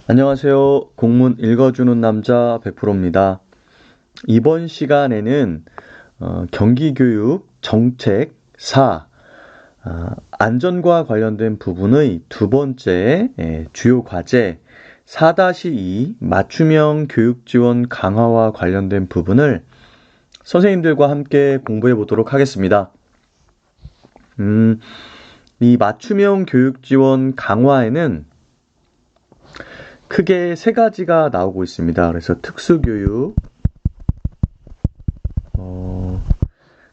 안녕하세요. 공문 읽어주는 남자 100%입니다. 이번 시간에는 경기교육 정책 4 안전과 관련된 부분의 두 번째 주요 과제 4-2 맞춤형 교육 지원 강화와 관련된 부분을 선생님들과 함께 공부해 보도록 하겠습니다. 이 맞춤형 교육 지원 강화에는 크게 세 가지가 나오고 있습니다. 그래서 특수교육,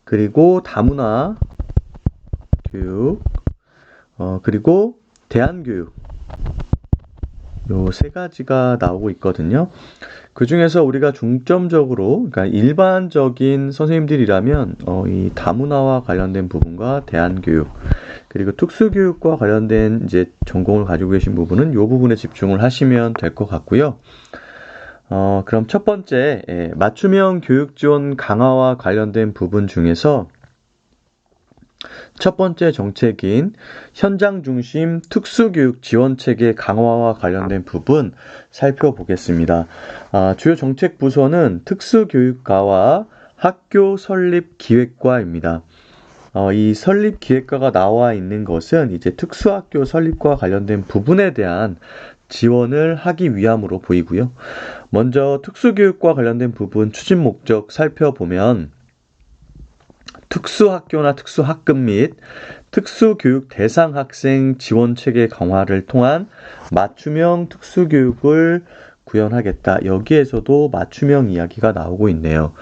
그리고 다문화 교육, 그리고 대안교육. 요 세 가지가 나오고 있거든요. 그 중에서 우리가 중점적으로, 그러니까 일반적인 선생님들이라면 이 다문화와 관련된 부분과 대안교육, 그리고 특수교육과 관련된 이제 전공을 가지고 계신 부분은 이 부분에 집중을 하시면 될 것 같고요. 그럼 첫 번째, 맞춤형 교육 지원 강화와 관련된 부분 중에서 첫 번째 정책인 현장 중심 특수교육 지원 체계 강화와 관련된 부분 살펴보겠습니다. 주요 정책 부서는 특수교육과와 학교 설립 기획과입니다. 이 설립 기획과가 나와 있는 것은 이제 특수학교 설립과 관련된 부분에 대한 지원을 하기 위함으로 보이고요. 먼저 특수교육과 관련된 부분 추진 목적 살펴보면 특수학교나 특수학급 및 특수교육 대상 학생 지원 체계 강화를 통한 맞춤형 특수교육을 구현하겠다. 여기에서도 맞춤형 이야기가 나오고 있네요.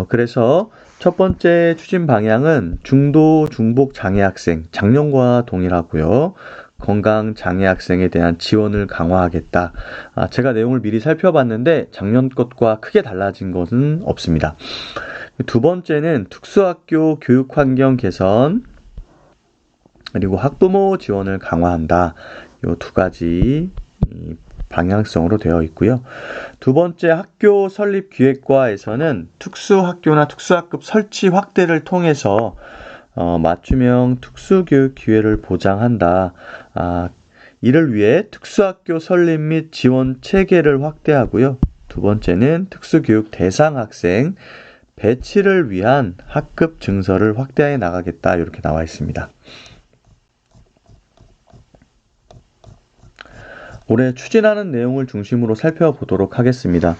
그래서 첫 번째 추진 방향은 중도 중복 장애 학생, 작년과 동일하고요. 건강 장애 학생에 대한 지원을 강화하겠다. 제가 내용을 미리 살펴봤는데 작년 것과 크게 달라진 것은 없습니다. 두 번째는 특수학교 교육 환경 개선, 그리고 학부모 지원을 강화한다. 이 두 가지 방향성으로 되어 있고요. 두 번째 학교 설립 기획과에서는 특수학교나 특수학급 설치 확대를 통해서 맞춤형 특수교육 기회를 보장한다. 이를 위해 특수학교 설립 및 지원 체계를 확대하고요. 두 번째는 특수교육 대상 학생 배치를 위한 학급 증서를 확대해 나가겠다. 이렇게 나와 있습니다. 올해 추진하는 내용을 중심으로 살펴보도록 하겠습니다.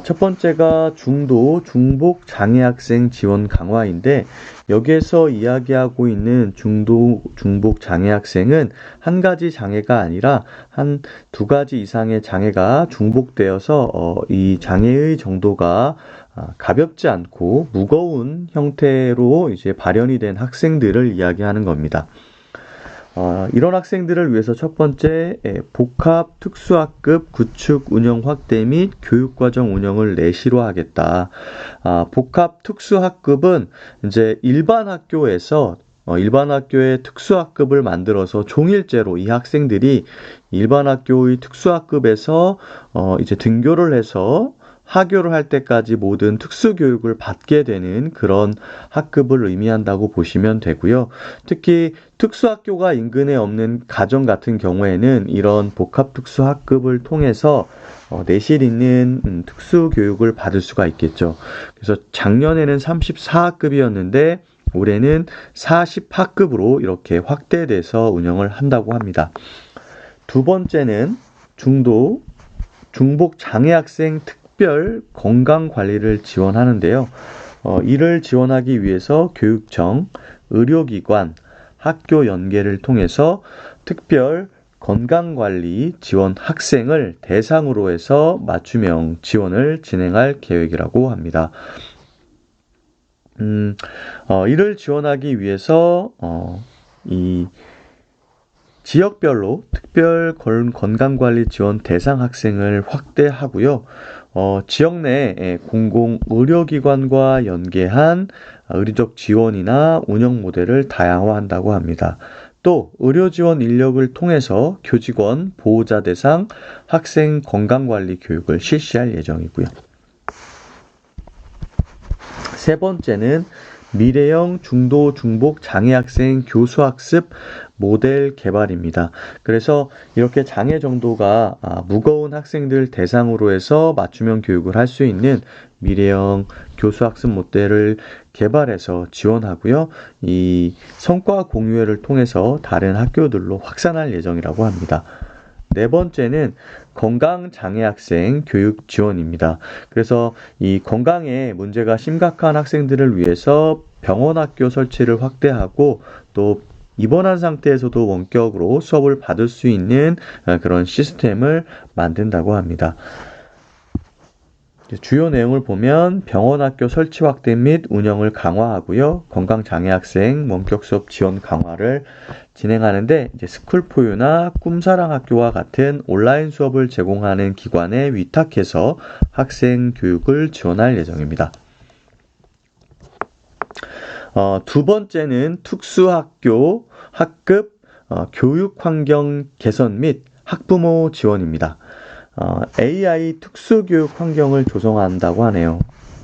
첫 번째가 중도, 중복 장애 학생 지원 강화인데 여기에서 이야기하고 있는 중도, 중복 장애 학생은 한 가지 장애가 아니라 한 두 가지 이상의 장애가 중복되어서 이 장애의 정도가 가볍지 않고 무거운 형태로 이제 발현이 된 학생들을 이야기하는 겁니다. 이런 학생들을 위해서 첫 번째 복합 특수학급 구축 운영 확대 및 교육과정 운영을 내실화하겠다. 복합 특수학급은 이제 일반 학교에서 일반 학교의 특수학급을 만들어서 종일제로 이 학생들이 일반 학교의 특수학급에서 이제 등교를 해서 하교를 할 때까지 모든 특수교육을 받게 되는 그런 학급을 의미한다고 보시면 되고요. 특히 특수학교가 인근에 없는 가정 같은 경우에는 이런 복합특수학급을 통해서 내실 있는 특수교육을 받을 수가 있겠죠. 그래서 작년에는 34학급이었는데 올해는 40학급으로 이렇게 확대돼서 운영을 한다고 합니다. 두 번째는 중도, 중복 장애 학생 특별 건강 관리를 지원하는데요. 이를 지원하기 위해서 교육청, 의료기관, 학교 연계를 통해서 특별 건강관리 지원 학생을 대상으로 해서 맞춤형 지원을 진행할 계획이라고 합니다. 이를 지원하기 위해서 이 지역별로 특별 건강관리 지원 대상 학생을 확대하고요. 지역 내 공공의료기관과 연계한 의료적 지원이나 운영 모델을 다양화한다고 합니다. 또 의료 지원 인력을 통해서 교직원, 보호자 대상 학생 건강관리 교육을 실시할 예정이고요. 세 번째는 미래형 중도 중복 장애학생 교수학습 모델 개발입니다. 그래서 이렇게 장애 정도가 무거운 학생들 대상으로 해서 맞춤형 교육을 할 수 있는 미래형 교수학습 모델을 개발해서 지원하고요. 이 성과 공유회를 통해서 다른 학교들로 확산할 예정이라고 합니다. 네 번째는 건강장애학생 교육 지원입니다. 그래서 이 건강에 문제가 심각한 학생들을 위해서 병원 학교 설치를 확대하고 또 입원한 상태에서도 원격으로 수업을 받을 수 있는 그런 시스템을 만든다고 합니다. 주요 내용을 보면 병원 학교 설치 확대 및 운영을 강화하고요. 건강장애학생 원격 수업 지원 강화를 진행하는데 이제 스쿨포유나 꿈사랑학교와 같은 온라인 수업을 제공하는 기관에 위탁해서 학생 교육을 지원할 예정입니다. 두 번째는 특수학교 학급 교육 환경 개선 및 학부모 지원입니다. AI 특수교육 환경을 조성한다고 하네요.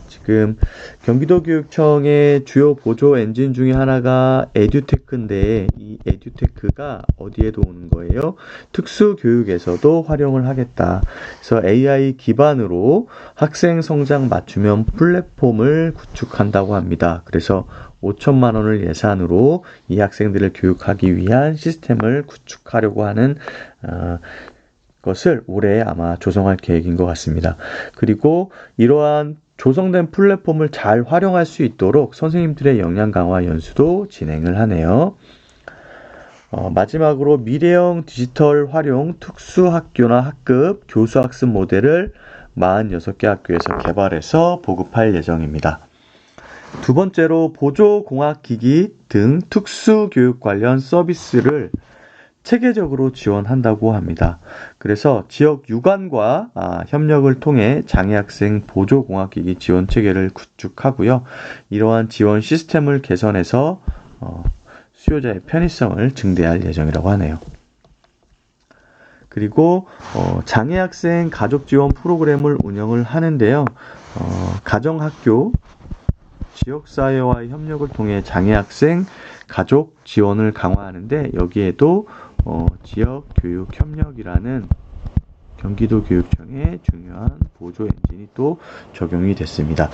지금 경기도교육청의 주요 보조 엔진 중에 하나가 에듀테크인데 이 에듀테크가 어디에도 오는 거예요? 특수교육에서도 활용을 하겠다. 그래서 AI 기반으로 학생 성장 맞춤형 플랫폼을 구축한다고 합니다. 그래서 5천만 원을 예산으로 이 학생들을 교육하기 위한 시스템을 구축하려고 하는 것을 올해 아마 조성할 계획인 것 같습니다. 그리고 이러한 조성된 플랫폼을 잘 활용할 수 있도록 선생님들의 역량 강화 연수도 진행을 하네요. 마지막으로 미래형 디지털 활용 특수학교나 학급 교수학습 모델을 46개 학교에서 개발해서 보급할 예정입니다. 두 번째로 보조공학기기 등 특수교육 관련 서비스를 체계적으로 지원한다고 합니다. 그래서 지역 유관과 협력을 통해 장애학생 보조공학기기 지원 체계를 구축하고요. 이러한 지원 시스템을 개선해서 수요자의 편의성을 증대할 예정이라고 하네요. 그리고 장애학생 가족 지원 프로그램을 운영을 하는데요. 가정학교, 지역사회와의 협력을 통해 장애학생 가족 지원을 강화하는데 여기에도 지역교육협력이라는 경기도교육청의 중요한 보조 엔진이 또 적용이 됐습니다.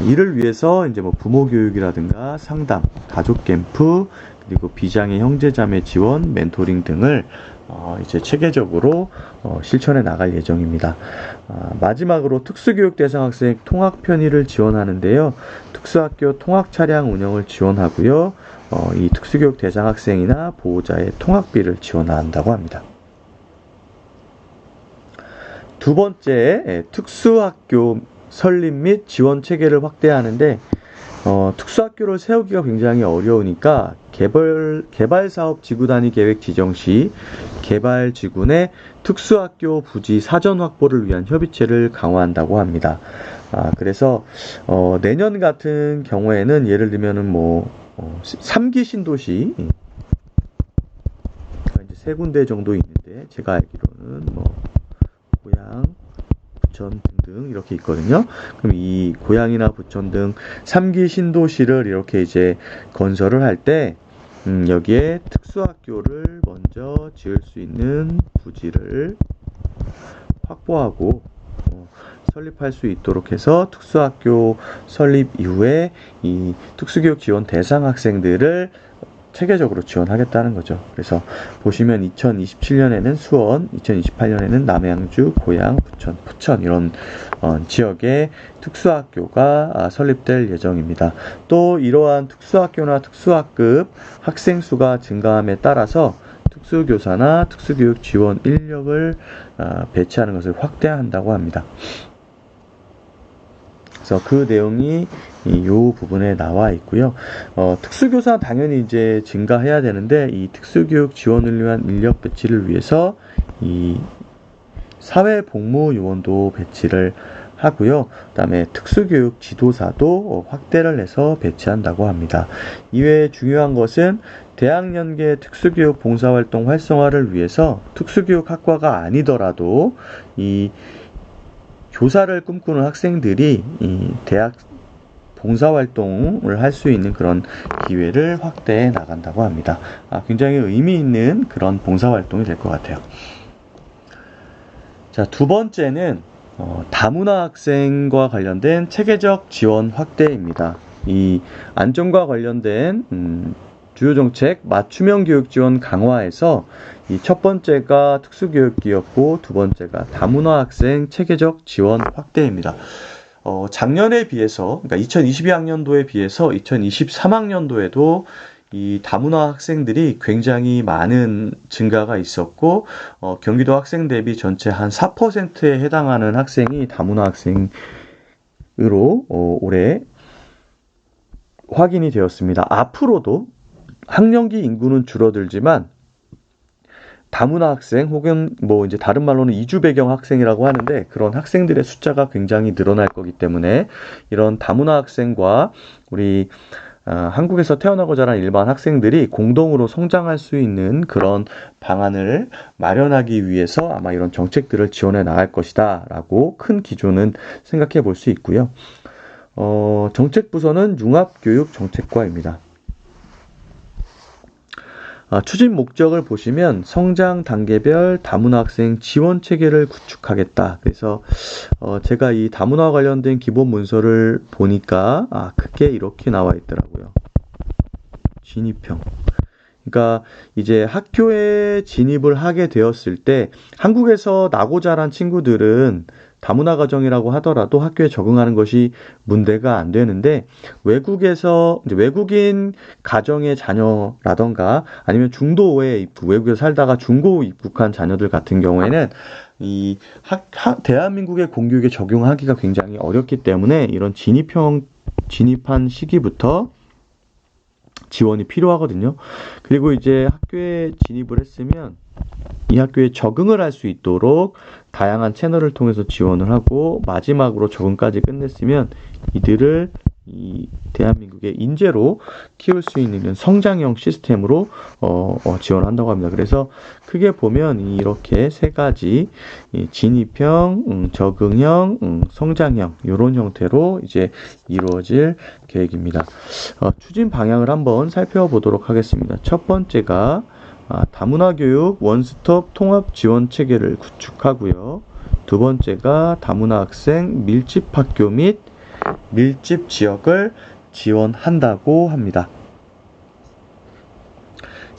이를 위해서 이제 부모 교육이라든가 상담, 가족 캠프, 그리고 비장애 형제자매 지원, 멘토링 등을 이제 체계적으로 실천해 나갈 예정입니다. 마지막으로 특수교육 대상 학생 통학 편의를 지원하는데요. 특수학교 통학 차량 운영을 지원하고요. 이 특수교육 대상 학생이나 보호자의 통학비를 지원한다고 합니다. 두 번째, 특수학교 설립 및 지원 체계를 확대하는데 특수학교를 세우기가 굉장히 어려우니까 개발사업 지구 단위 계획 지정 시 개발지구 내 특수학교 부지 사전 확보를 위한 협의체를 강화한다고 합니다. 그래서 내년 같은 경우에는 예를 들면은 3기 신도시 이제 3군데 정도 있는데 제가 알기로는 고양, 부천 등등 이렇게 있거든요. 그럼 이 고양이나 부천 등 3기 신도시를 이렇게 이제 건설을 할 때 여기에 특수학교를 먼저 지을 수 있는 부지를 확보하고 설립할 수 있도록 해서 특수학교 설립 이후에 이 특수교육 지원 대상 학생들을 체계적으로 지원하겠다는 거죠. 그래서 보시면 2027년에는 수원, 2028년에는 남양주, 고양, 부천 이런 지역에 특수학교가 설립될 예정입니다. 또 이러한 특수학교나 특수학급 학생 수가 증가함에 따라서 특수교사나 특수교육 지원 인력을 배치하는 것을 확대한다고 합니다. 그래서 그 내용이 이 부분에 나와 있고요. 특수교사 당연히 이제 증가해야 되는데 이 특수교육 지원을 위한 인력 배치를 위해서 이 사회복무 요원도 배치를 하고요. 그다음에 특수교육 지도사도 확대를 해서 배치한다고 합니다. 이외에 중요한 것은 대학연계 특수교육 봉사활동 활성화를 위해서 특수교육학과가 아니더라도 이 교사를 꿈꾸는 학생들이 이 대학 봉사활동을 할 수 있는 그런 기회를 확대해 나간다고 합니다. 굉장히 의미 있는 그런 봉사활동이 될 것 같아요. 자, 두 번째는 다문화 학생과 관련된 체계적 지원 확대입니다. 이 안전과 관련된 주요 정책 맞춤형 교육 지원 강화에서 이 첫 번째가 특수교육기였고 두 번째가 다문화 학생 체계적 지원 확대입니다. 작년에 비해서, 그러니까 2022학년도에 비해서 2023학년도에도 이 다문화 학생들이 굉장히 많은 증가가 있었고, 경기도 학생 대비 전체 한 4%에 해당하는 학생이 다문화 학생으로 올해 확인이 되었습니다. 앞으로도 학령기 인구는 줄어들지만 다문화 학생 혹은 이제 다른 말로는 이주 배경 학생이라고 하는데 그런 학생들의 숫자가 굉장히 늘어날 거기 때문에 이런 다문화 학생과 우리 한국에서 태어나고 자란 일반 학생들이 공동으로 성장할 수 있는 그런 방안을 마련하기 위해서 아마 이런 정책들을 지원해 나갈 것이다 라고 큰 기조는 생각해 볼 수 있고요. 정책부서는 융합교육정책과입니다. 추진 목적을 보시면 성장 단계별 다문화 학생 지원 체계를 구축하겠다. 그래서 제가 이 다문화 관련된 기본 문서를 보니까 크게 이렇게 나와 있더라고요. 진입형. 그러니까 이제 학교에 진입을 하게 되었을 때 한국에서 나고 자란 친구들은 다문화 가정이라고 하더라도 학교에 적응하는 것이 문제가 안 되는데 외국에서 이제 외국인 가정의 자녀라던가 아니면 중도에 입국, 외국에 살다가 중고 입국한 자녀들 같은 경우에는 이 대한민국의 공교육에 적용하기가 굉장히 어렵기 때문에 이런 진입한 시기부터 지원이 필요하거든요. 그리고 이제 학교에 진입을 했으면 이 학교에 적응을 할 수 있도록 다양한 채널을 통해서 지원을 하고 마지막으로 적응까지 끝냈으면 이들을 이 대한민국의 인재로 키울 수 있는 성장형 시스템으로 지원한다고 합니다. 그래서 크게 보면 이렇게 세 가지 진입형, 적응형, 성장형 이런 형태로 이제 이루어질 계획입니다. 추진 방향을 한번 살펴보도록 하겠습니다. 첫 번째가 다문화 교육 원스톱 통합 지원 체계를 구축하고요. 두 번째가 다문화 학생 밀집 학교 및 밀집 지역을 지원한다고 합니다.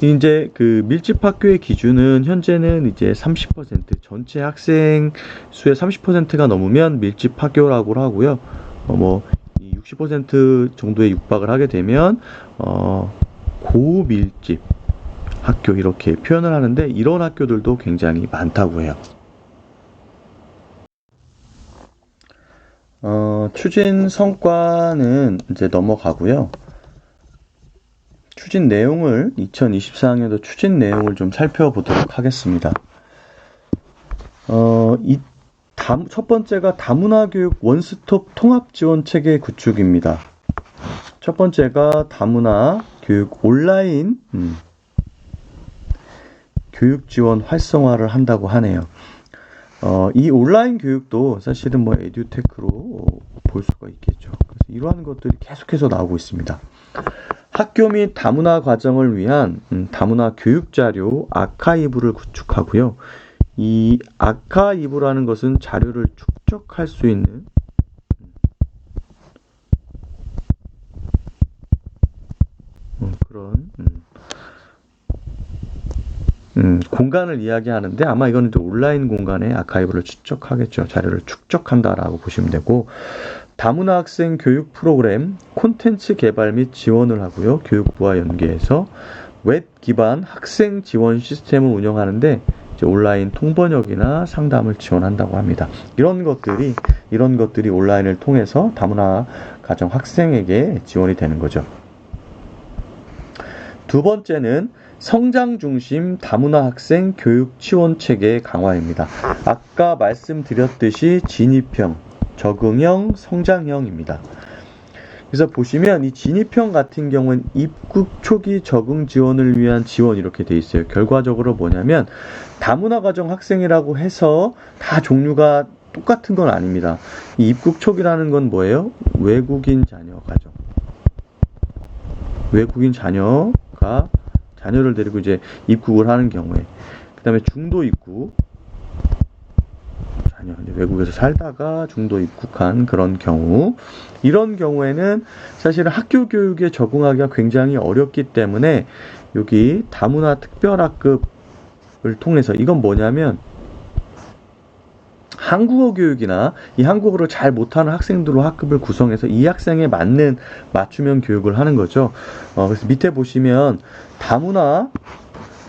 이제 그 밀집 학교의 기준은 현재는 이제 30% 전체 학생 수의 30%가 넘으면 밀집 학교라고 하고요. 60% 정도에 육박을 하게 되면 고밀집 학교 이렇게 표현을 하는데 이런 학교들도 굉장히 많다고 해요. 추진 성과는 이제 넘어가고요. 추진 내용을 2024학년도 추진 내용을 좀 살펴보도록 하겠습니다. 첫 번째가 다문화 교육 원스톱 통합 지원 체계 구축입니다. 첫 번째가 다문화 교육 온라인 교육 지원 활성화를 한다고 하네요. 이 온라인 교육도 사실은 에듀테크로 볼 수가 있겠죠. 그래서 이러한 것들이 계속해서 나오고 있습니다. 학교 및 다문화 과정을 위한 다문화 교육 자료 아카이브를 구축하고요. 이 아카이브라는 것은 자료를 축적할 수 있는 그런 공간을 이야기하는데 아마 이거는 온라인 공간에 아카이브를 축적하겠죠. 자료를 축적한다라고 보시면 되고 다문화 학생 교육 프로그램 콘텐츠 개발 및 지원을 하고요. 교육부와 연계해서 웹 기반 학생 지원 시스템을 운영하는데 이제 온라인 통번역이나 상담을 지원한다고 합니다. 이런 것들이 온라인을 통해서 다문화 가정 학생에게 지원이 되는 거죠. 두 번째는 성장 중심 다문화 학생 교육 지원 체계 강화입니다. 아까 말씀드렸듯이 진입형, 적응형, 성장형입니다. 그래서 보시면 이 진입형 같은 경우는 입국 초기 적응 지원을 위한 지원 이렇게 돼 있어요. 결과적으로 뭐냐면 다문화 가정 학생이라고 해서 다 종류가 똑같은 건 아닙니다. 이 입국 촉이라는 건 뭐예요? 외국인 자녀 가정. 외국인 자녀가 자녀를 데리고 이제 입국을 하는 경우에, 그 다음에 중도 입국, 자녀 외국에서 살다가 중도 입국한 그런 경우, 이런 경우에는 사실은 학교 교육에 적응하기가 굉장히 어렵기 때문에 여기 다문화 특별학급을 통해서, 이건 뭐냐면 한국어 교육이나 이 한국어를 잘 못하는 학생들로 학급을 구성해서 이 학생에 맞는 맞춤형 교육을 하는 거죠. 그래서 밑에 보시면 다문화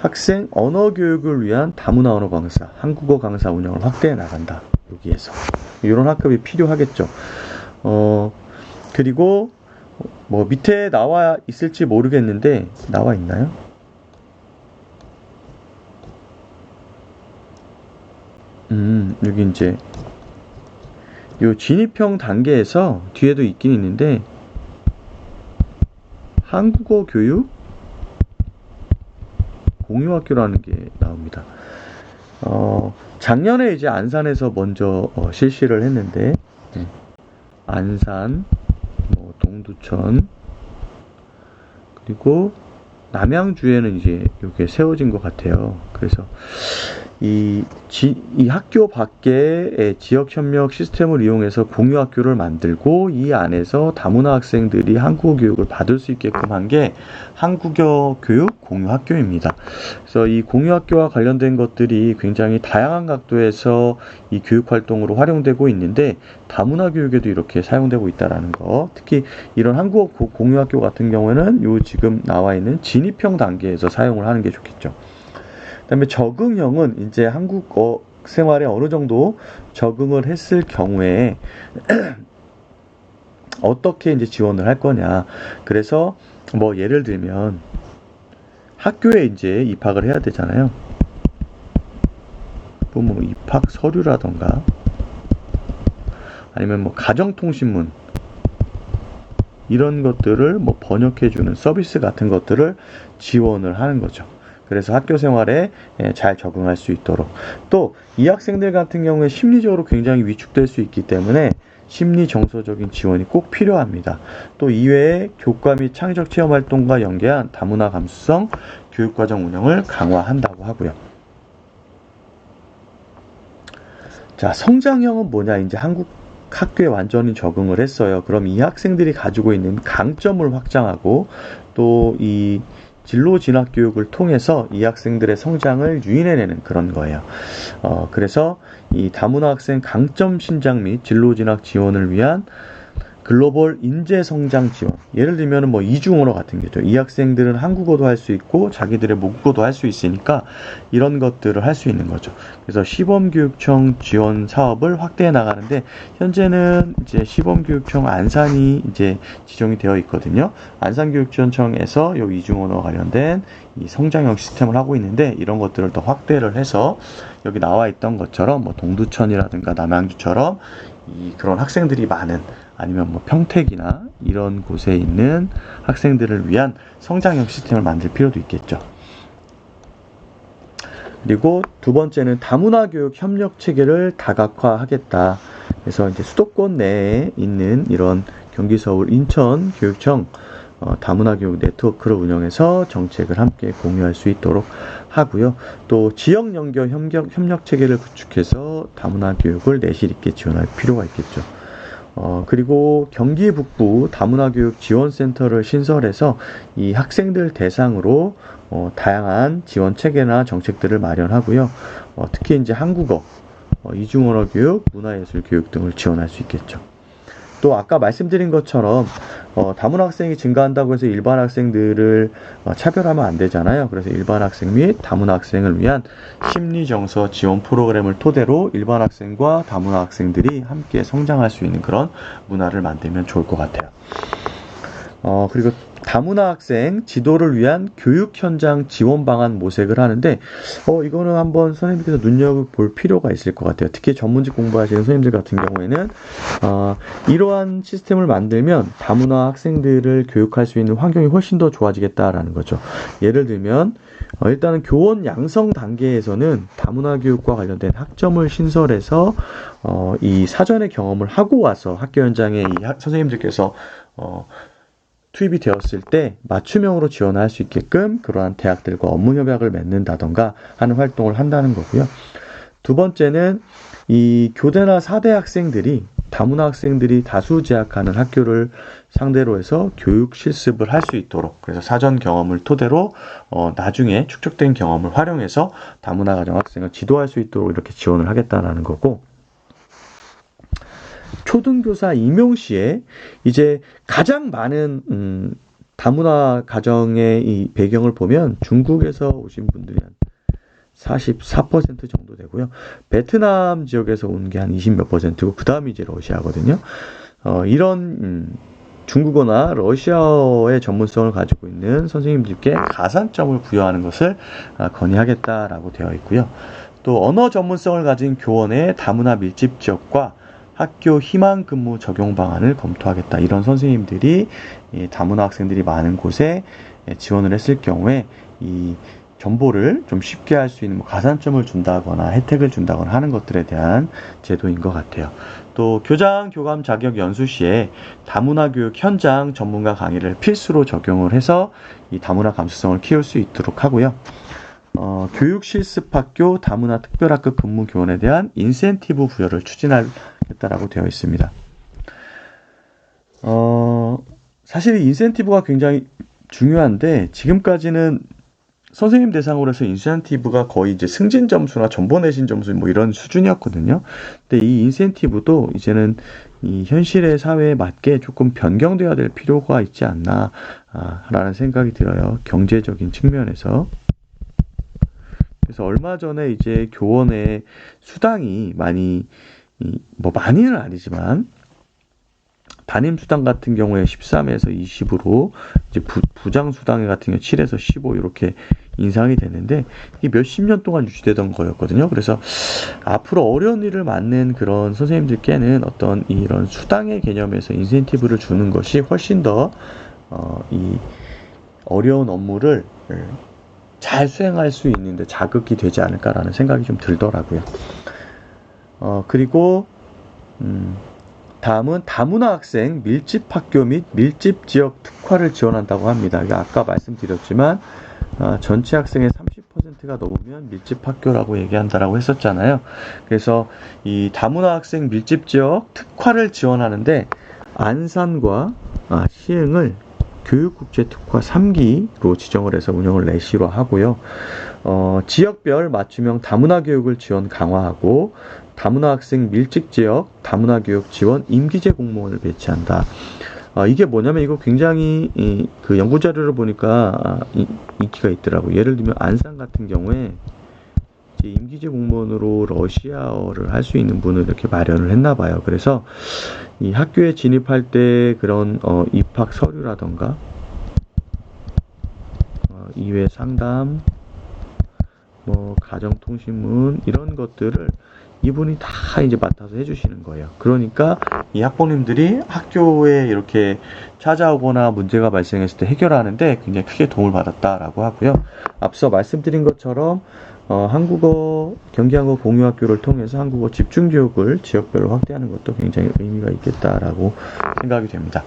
학생 언어 교육을 위한 다문화 언어 강사, 한국어 강사 운영을 확대해 나간다. 여기에서 이런 학급이 필요하겠죠. 그리고 뭐 밑에 나와 있을지 모르겠는데, 나와 있나요? 여기 이제 요 진입형 단계에서 뒤에도 있긴 있는데, 한국어 교육 공유학교라는 게 나옵니다. 작년에 이제 안산에서 먼저 실시를 했는데, 안산, 동두천, 그리고 남양주에는 이제 이게 세워진 것 같아요. 그래서 이 학교 밖에 지역협력 시스템을 이용해서 공유학교를 만들고, 이 안에서 다문화 학생들이 한국어 교육을 받을 수 있게끔 한 게 한국어 교육 공유학교입니다. 그래서 이 공유학교와 관련된 것들이 굉장히 다양한 각도에서 이 교육활동으로 활용되고 있는데, 다문화 교육에도 이렇게 사용되고 있다는 거, 특히 이런 한국어 공유학교 같은 경우에는 요 지금 나와 있는 진입형 단계에서 사용을 하는 게 좋겠죠. 그 다음에 적응형은 이제 한국어 생활에 어느 정도 적응을 했을 경우에 어떻게 이제 지원을 할 거냐. 그래서 뭐 예를 들면 학교에 이제 입학을 해야 되잖아요. 뭐 입학 서류라던가 아니면 뭐 가정통신문 이런 것들을 뭐 번역해주는 서비스 같은 것들을 지원을 하는 거죠. 그래서 학교 생활에 잘 적응할 수 있도록. 또 이 학생들 같은 경우에 심리적으로 굉장히 위축될 수 있기 때문에 심리 정서적인 지원이 꼭 필요합니다. 또 이외에 교과 및 창의적 체험 활동과 연계한 다문화 감수성 교육과정 운영을 강화한다고 하고요. 자, 성장형은 뭐냐? 이제 한국 학교에 완전히 적응을 했어요. 그럼 이 학생들이 가지고 있는 강점을 확장하고, 또 이 진로 진학 교육을 통해서 이 학생들의 성장을 유인해내는 그런 거예요. 그래서 이 다문화 학생 강점 신장 및 진로 진학 지원을 위한 글로벌 인재 성장 지원. 예를 들면 뭐 이중언어 같은 게죠. 이 학생들은 한국어도 할 수 있고 자기들의 모국어도 할 수 있으니까 이런 것들을 할 수 있는 거죠. 그래서 시범교육청 지원 사업을 확대해 나가는데, 현재는 이제 시범교육청 안산이 이제 지정이 되어 있거든요. 안산교육지원청에서 요 이중언어 관련된 이 성장형 시스템을 하고 있는데, 이런 것들을 더 확대를 해서 여기 나와 있던 것처럼 뭐 동두천이라든가 남양주처럼 그런 학생들이 많은, 아니면 뭐 평택이나 이런 곳에 있는 학생들을 위한 성장형 시스템을 만들 필요도 있겠죠. 그리고 두 번째는 다문화 교육 협력 체계를 다각화하겠다. 그래서 이제 수도권 내에 있는 이런 경기, 서울, 인천 교육청 다문화 교육 네트워크를 운영해서 정책을 함께 공유할 수 있도록 하고요. 또 지역 연결 협력 체계를 구축해서 다문화 교육을 내실 있게 지원할 필요가 있겠죠. 그리고 경기 북부 다문화 교육 지원센터를 신설해서 이 학생들 대상으로 다양한 지원 체계나 정책들을 마련하고요. 특히 이제 한국어, 이중언어 교육, 문화예술 교육 등을 지원할 수 있겠죠. 또 아까 말씀드린 것처럼 다문화 학생이 증가한다고 해서 일반 학생들을 차별하면 안 되잖아요. 그래서 일반 학생 및 다문화 학생을 위한 심리정서 지원 프로그램을 토대로 일반 학생과 다문화 학생들이 함께 성장할 수 있는 그런 문화를 만들면 좋을 것 같아요. 그리고 다문화 학생 지도를 위한 교육 현장 지원 방안 모색을 하는데 이거는 한번 선생님께서 눈여겨볼 필요가 있을 것 같아요. 특히 전문직 공부하시는 선생님들 같은 경우에는 이러한 시스템을 만들면 다문화 학생들을 교육할 수 있는 환경이 훨씬 더 좋아지겠다라는 거죠. 예를 들면 일단은 교원 양성 단계에서는 다문화 교육과 관련된 학점을 신설해서 이 사전의 경험을 하고 와서 학교 현장에 이 선생님들께서 투입이 되었을 때 맞춤형으로 지원할 수 있게끔 그러한 대학들과 업무 협약을 맺는다던가 하는 활동을 한다는 거고요. 두 번째는 이 교대나 사대 학생들이 다문화 학생들이 다수 재학하는 학교를 상대로 해서 교육 실습을 할 수 있도록, 그래서 사전 경험을 토대로 나중에 축적된 경험을 활용해서 다문화 가정 학생을 지도할 수 있도록 이렇게 지원을 하겠다라는 거고, 초등교사 임용 시에 이제 가장 많은 다문화 가정의 이 배경을 보면 중국에서 오신 분들이 한 44% 정도 되고요. 베트남 지역에서 온 게 한 20몇 %고 그 다음이 이제 러시아거든요. 이런 중국어나 러시아어의 전문성을 가지고 있는 선생님들께 가산점을 부여하는 것을 건의하겠다라고 되어 있고요. 또 언어 전문성을 가진 교원의 다문화 밀집 지역과 학교 희망 근무 적용 방안을 검토하겠다. 이런 선생님들이 다문화 학생들이 많은 곳에 지원을 했을 경우에 이 정보를 좀 쉽게 할 수 있는 가산점을 준다거나 혜택을 준다거나 하는 것들에 대한 제도인 것 같아요. 또 교장, 교감 자격 연수 시에 다문화 교육 현장 전문가 강의를 필수로 적용을 해서 이 다문화 감수성을 키울 수 있도록 하고요. 교육 실습 학교 다문화 특별학급 근무 교원에 대한 인센티브 부여를 추진하겠다라고 되어 있습니다. 사실 인센티브가 굉장히 중요한데 지금까지는 선생님 대상으로 해서 인센티브가 거의 이제 승진 점수나 전보 내신 점수 뭐 이런 수준이었거든요. 근데 이 인센티브도 이제는 이 현실의 사회에 맞게 조금 변경되어야 될 필요가 있지 않나 라는 생각이 들어요. 경제적인 측면에서. 그래서 얼마 전에 이제 교원의 수당이 많이는 아니지만 담임 수당 같은 경우에 13에서 20으로 이제 부장 수당 같은 경우 7에서 15 이렇게 인상이 되는데 이게 몇십 년 동안 유지되던 거였거든요. 그래서 앞으로 어려운 일을 맡는 그런 선생님들께는 어떤 이런 수당의 개념에서 인센티브를 주는 것이 훨씬 더 이 어려운 업무를 잘 수행할 수 있는데 자극이 되지 않을까라는 생각이 좀 들더라고요. 그리고 다음은 다문화 학생 밀집 학교 및 밀집 지역 특화를 지원한다고 합니다. 아까 말씀드렸지만 전체 학생의 30%가 넘으면 밀집 학교라고 얘기한다라고 했었잖아요. 그래서 이 다문화 학생 밀집 지역 특화를 지원하는데 안산과 시흥을 교육국제특화 3기로 지정을 해서 운영을 내시로 하고요. 지역별 맞춤형 다문화 교육을 지원 강화하고 다문화 학생 밀집 지역 다문화 교육 지원 임기제 공무원을 배치한다. 이게 뭐냐면 이거 굉장히 그 연구 자료를 보니까 인기가 있더라고요. 예를 들면 안산 같은 경우에 이제 임기제 공무원으로 러시아어를 할 수 있는 분을 이렇게 마련을 했나 봐요. 그래서 이 학교에 진입할 때 그런 입학 서류라던가 이외 상담, 가정통신문 이런 것들을 이분이 다 이제 맡아서 해주시는 거예요. 그러니까 이 학부모님들이 학교에 이렇게 찾아오거나 문제가 발생했을 때 해결하는데 굉장히 크게 도움을 받았다라고 하고요. 앞서 말씀드린 것처럼 한국어 경기한국어 공유학교를 통해서 한국어 집중교육을 지역별로 확대하는 것도 굉장히 의미가 있겠다라고 생각이 됩니다.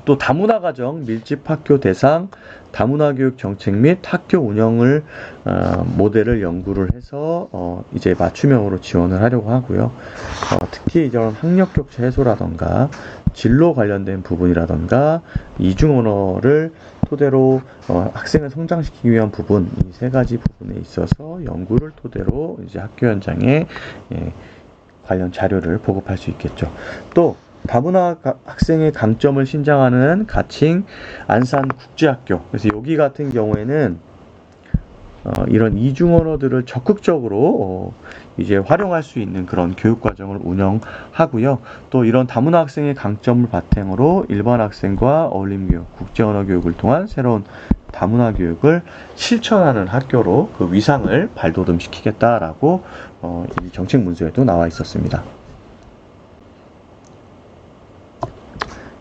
또 다문화 가정 밀집 학교 대상 다문화 교육 정책 및 학교 운영을 모델을 연구를 해서 이제 맞춤형으로 지원을 하려고 하고요. 특히 이런 학력 격차 해소라던가 진로 관련된 부분이라던가 이중 언어를 토대로 학생을 성장시키기 위한 부분, 이 세 가지 부분에 있어서 연구를 토대로 이제 학교 현장에 관련 자료를 보급할 수 있겠죠. 또 다문화 학생의 강점을 신장하는 가칭 안산국제학교. 그래서 여기 같은 경우에는 이런 이중 언어들을 적극적으로 이제 활용할 수 있는 그런 교육 과정을 운영하고요. 또 이런 다문화 학생의 강점을 바탕으로 일반 학생과 어울림 교육, 국제 언어 교육을 통한 새로운 다문화 교육을 실천하는 학교로 그 위상을 발돋움시키겠다라고 이 정책 문서에도 나와 있었습니다.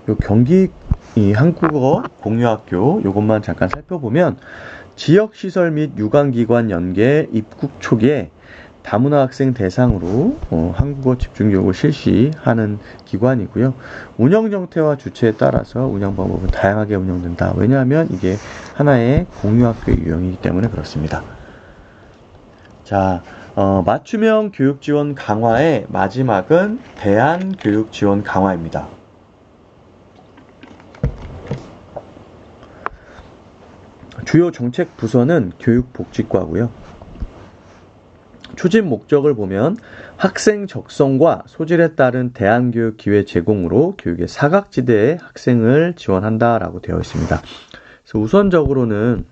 요 경기 이 한국어 공유학교 요것만 잠깐 살펴보면 지역시설 및 유관기관 연계 입국 초기에 다문화 학생 대상으로 한국어 집중교육을 실시하는 기관이고요. 운영 정태와 주체에 따라서 운영 방법은 다양하게 운영된다. 왜냐하면 이게 하나의 공유학교의 유형이기 때문에 그렇습니다. 자, 맞춤형 교육 지원 강화의 마지막은 대안교육 지원 강화입니다. 주요 정책 부서는 교육복지과고요. 추진 목적을 보면 학생 적성과 소질에 따른 대안교육 기회 제공으로 교육의 사각지대에 학생을 지원한다라고 되어 있습니다. 그래서 우선적으로는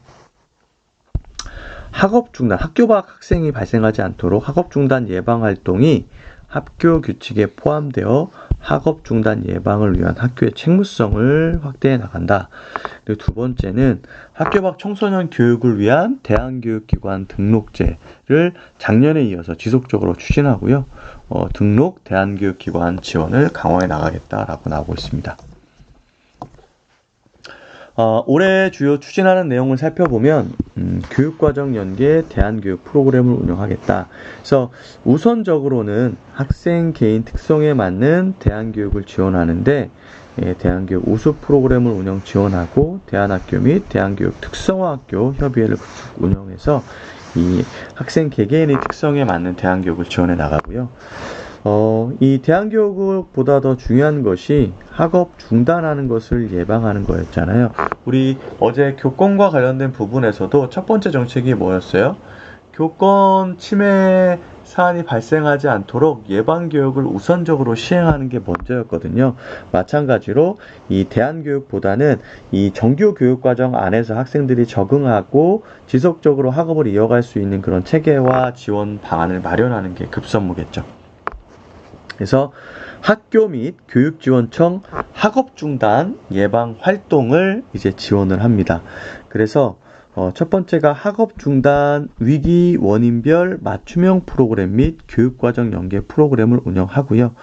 학업 중단, 학교 밖 학생이 발생하지 않도록 학업 중단 예방 활동이 학교 규칙에 포함되어 학업 중단 예방을 위한 학교의 책무성을 확대해 나간다. 그리고 두 번째는 학교 밖 청소년 교육을 위한 대안교육기관 등록제를 작년에 이어서 지속적으로 추진하고요. 등록 대안교육기관 지원을 강화해 나가겠다라고 나오고 있습니다. 올해 주요 추진하는 내용을 살펴보면 교육과정 연계 대안교육 프로그램을 운영하겠다. 그래서 우선적으로는 학생 개인 특성에 맞는 대안교육을 지원하는데 대안교육 우수 프로그램을 운영 지원하고 대안학교 및 대안교육 특성화학교 협의회를 구축 운영해서 이 학생 개개인의 특성에 맞는 대안교육을 지원해 나가고요. 이 대안교육보다 더 중요한 것이 학업 중단하는 것을 예방하는 거였잖아요. 우리 어제 교권과 관련된 부분에서도 첫 번째 정책이 뭐였어요? 교권 침해 사안이 발생하지 않도록 예방교육을 우선적으로 시행하는 게 먼저였거든요. 마찬가지로 이 대안교육보다는 이 정규 교육과정 안에서 학생들이 적응하고 지속적으로 학업을 이어갈 수 있는 그런 체계와 지원 방안을 마련하는 게 급선무겠죠. 그래서 학교 및 교육지원청 학업중단 예방 활동을 이제 지원을 합니다. 그래서 첫 번째가 학업중단 위기 원인별 맞춤형 프로그램 및 교육과정 연계 프로그램을 운영하고요.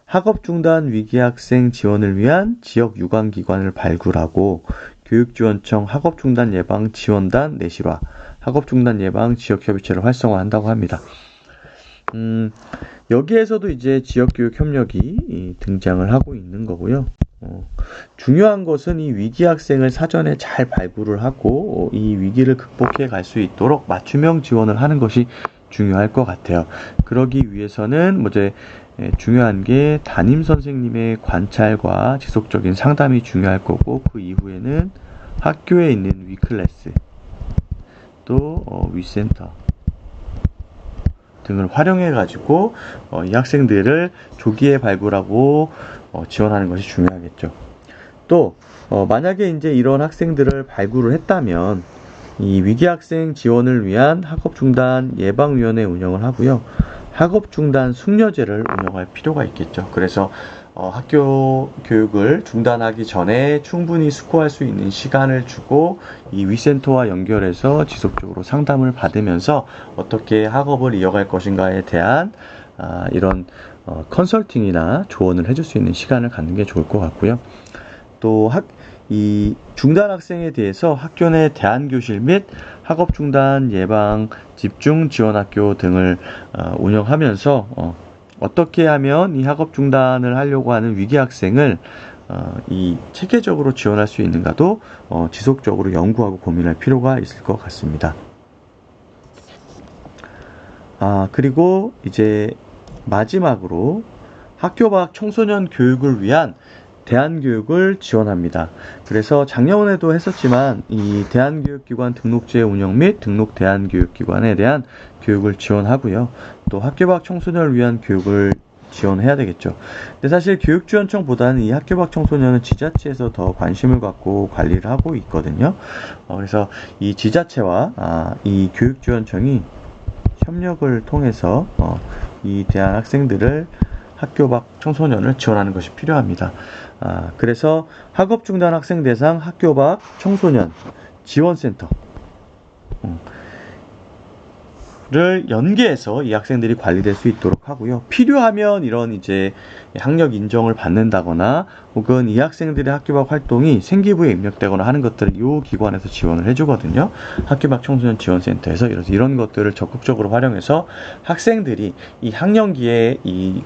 학업중단 위기 학생 지원을 위한 지역 유관기관을 발굴하고 교육지원청 학업중단 예방 지원단 내실화, 학업중단 예방 지역협의체를 활성화한다고 합니다. 여기에서도 이제 지역교육 협력이 등장을 하고 있는 거고요. 중요한 것은 이 위기 학생을 사전에 잘 발굴을 하고 이 위기를 극복해 갈 수 있도록 맞춤형 지원을 하는 것이 중요할 것 같아요. 그러기 위해서는 이제 중요한 게 담임 선생님의 관찰과 지속적인 상담이 중요할 거고 그 이후에는 학교에 있는 위클래스 또 위센터 등을 활용해 가지고 이 학생들을 조기에 발굴하고 지원하는 것이 중요하겠죠. 또 만약에 이제 이런 학생들을 발굴을 했다면 이 위기 학생 지원을 위한 학업 중단 예방위원회 운영을 하고요. 학업 중단 숙려제를 운영할 필요가 있겠죠. 그래서 학교 교육을 중단하기 전에 충분히 숙고할 수 있는 시간을 주고 이 위센터와 연결해서 지속적으로 상담을 받으면서 어떻게 학업을 이어갈 것인가에 대한 이런 컨설팅이나 조언을 해줄 수 있는 시간을 갖는 게 좋을 것 같고요. 또 이 중단 학생에 대해서 학교 내 대안교실 및 학업 중단 예방 집중 지원 학교 등을 운영하면서 어떻게 하면 이 학업 중단을 하려고 하는 위기 학생을 이 체계적으로 지원할 수 있는가도 지속적으로 연구하고 고민할 필요가 있을 것 같습니다. 그리고 이제 마지막으로 학교 밖 청소년 교육을 위한 대안교육을 지원합니다. 그래서 작년에도 했었지만 이 대안교육기관 등록제 운영 및 등록 대안교육기관에 대한 교육을 지원하고요. 또 학교 밖 청소년을 위한 교육을 지원해야 되겠죠. 근데 사실 교육지원청보다는 이 학교 밖 청소년은 지자체에서 더 관심을 갖고 관리를 하고 있거든요. 그래서 이 지자체와 이 교육지원청이 협력을 통해서 이 대한 학생들을 학교 밖 청소년을 지원하는 것이 필요합니다. 그래서 학업 중단 학생 대상 학교 밖 청소년 지원센터 를 연계해서 이 학생들이 관리될 수 있도록 하고요. 필요하면 이런 이제 학력 인정을 받는다거나 혹은 이 학생들의 학교 밖 활동이 생기부에 입력되거나 하는 것들을 이 기관에서 지원을 해주거든요. 학교 밖 청소년 지원센터에서 이런 것들을 적극적으로 활용해서 학생들이 이 학령기에 이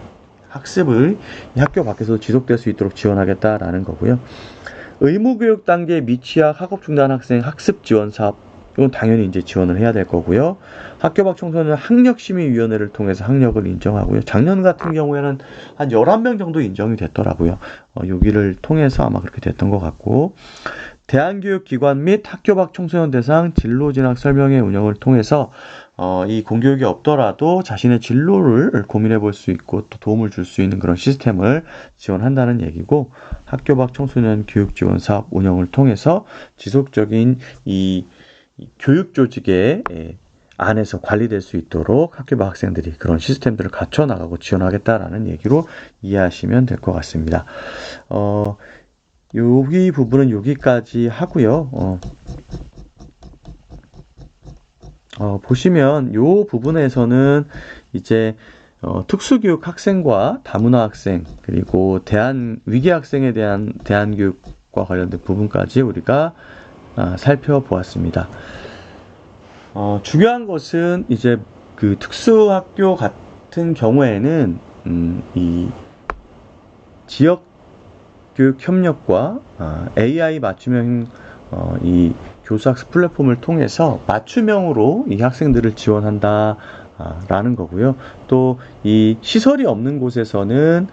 학습을 이 학교 밖에서 지속될 수 있도록 지원하겠다라는 거고요. 의무교육 단계 미취학 학업 중단 학생 학습 지원 사업 이건 당연히 이제 지원을 해야 될 거고요. 학교 밖 청소년 학력심의위원회를 통해서 학력을 인정하고요. 작년 같은 경우에는 한 11명 정도 인정이 됐더라고요. 여기를 통해서 아마 그렇게 됐던 것 같고, 대안교육기관 및 학교 밖 청소년 대상 진로진학 설명회 운영을 통해서 이 공교육이 없더라도 자신의 진로를 고민해 볼 수 있고 또 도움을 줄 수 있는 그런 시스템을 지원한다는 얘기고, 학교 밖 청소년 교육 지원 사업 운영을 통해서 지속적인 이 교육 조직의 안에서 관리될 수 있도록 학교 밖 학생들이 그런 시스템들을 갖춰 나가고 지원하겠다라는 얘기로 이해하시면 될 것 같습니다. 여기 부분은 여기까지 하고요. 보시면 요 부분에서는 이제 특수교육 학생과 다문화 학생 그리고 위기 학생에 대한 대안교육과 관련된 부분까지 우리가 살펴보았습니다. 중요한 것은 이제 그 특수학교 같은 경우에는 이 지역 교육 협력과 AI 맞춤형 이 교수학습 플랫폼을 통해서 맞춤형으로 이 학생들을 지원한다. 라는 거고요. 또 이 시설이 없는 곳에서는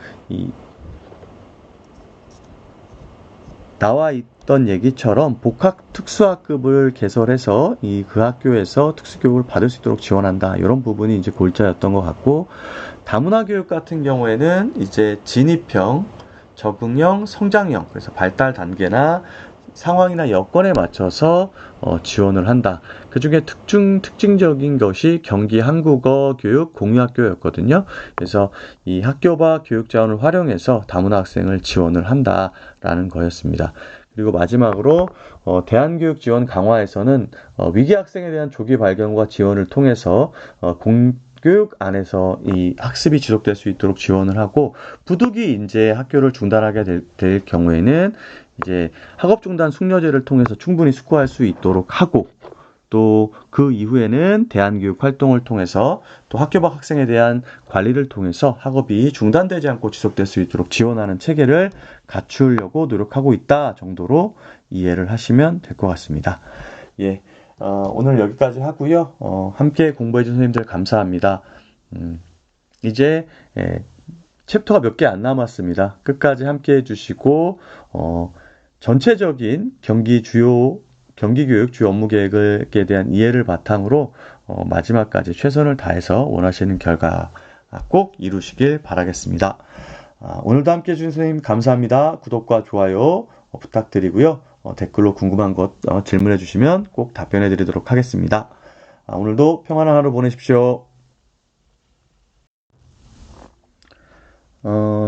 나와 있던 얘기처럼 복학 특수학급을 개설해서 그 학교에서 특수교육을 받을 수 있도록 지원한다. 이런 부분이 이제 골자였던 것 같고, 다문화 교육 같은 경우에는 이제 진입형, 적응형, 성장형, 그래서 발달 단계나 상황이나 여건에 맞춰서 지원을 한다. 그 중에 특징적인 것이 경기 한국어 교육 공유학교였거든요. 그래서 이 학교 밖 교육 자원을 활용해서 다문화 학생을 지원을 한다라는 거였습니다. 그리고 마지막으로 대안교육 지원 강화에서는 위기 학생에 대한 조기 발견과 지원을 통해서 교육 안에서 이 학습이 지속될 수 있도록 지원을 하고, 부득이 이제 학교를 중단하게 될 경우에는 이제 학업 중단 숙려제를 통해서 충분히 숙고할 수 있도록 하고, 또 그 이후에는 대안교육 활동을 통해서 또 학교 밖 학생에 대한 관리를 통해서 학업이 중단되지 않고 지속될 수 있도록 지원하는 체계를 갖추려고 노력하고 있다 정도로 이해를 하시면 될 것 같습니다. 예. 오늘 여기까지 하고요. 함께 공부해준 선생님들 감사합니다. 이제 챕터가 몇 개 안 남았습니다. 끝까지 함께 해주시고 전체적인 경기교육 주요 업무 계획에 대한 이해를 바탕으로 마지막까지 최선을 다해서 원하시는 결과 꼭 이루시길 바라겠습니다. 오늘도 함께 해주신 선생님 감사합니다. 구독과 좋아요 부탁드리고요. 댓글로 궁금한 것 질문해 주시면 꼭 답변해 드리도록 하겠습니다. 오늘도 평안한 하루 보내십시오.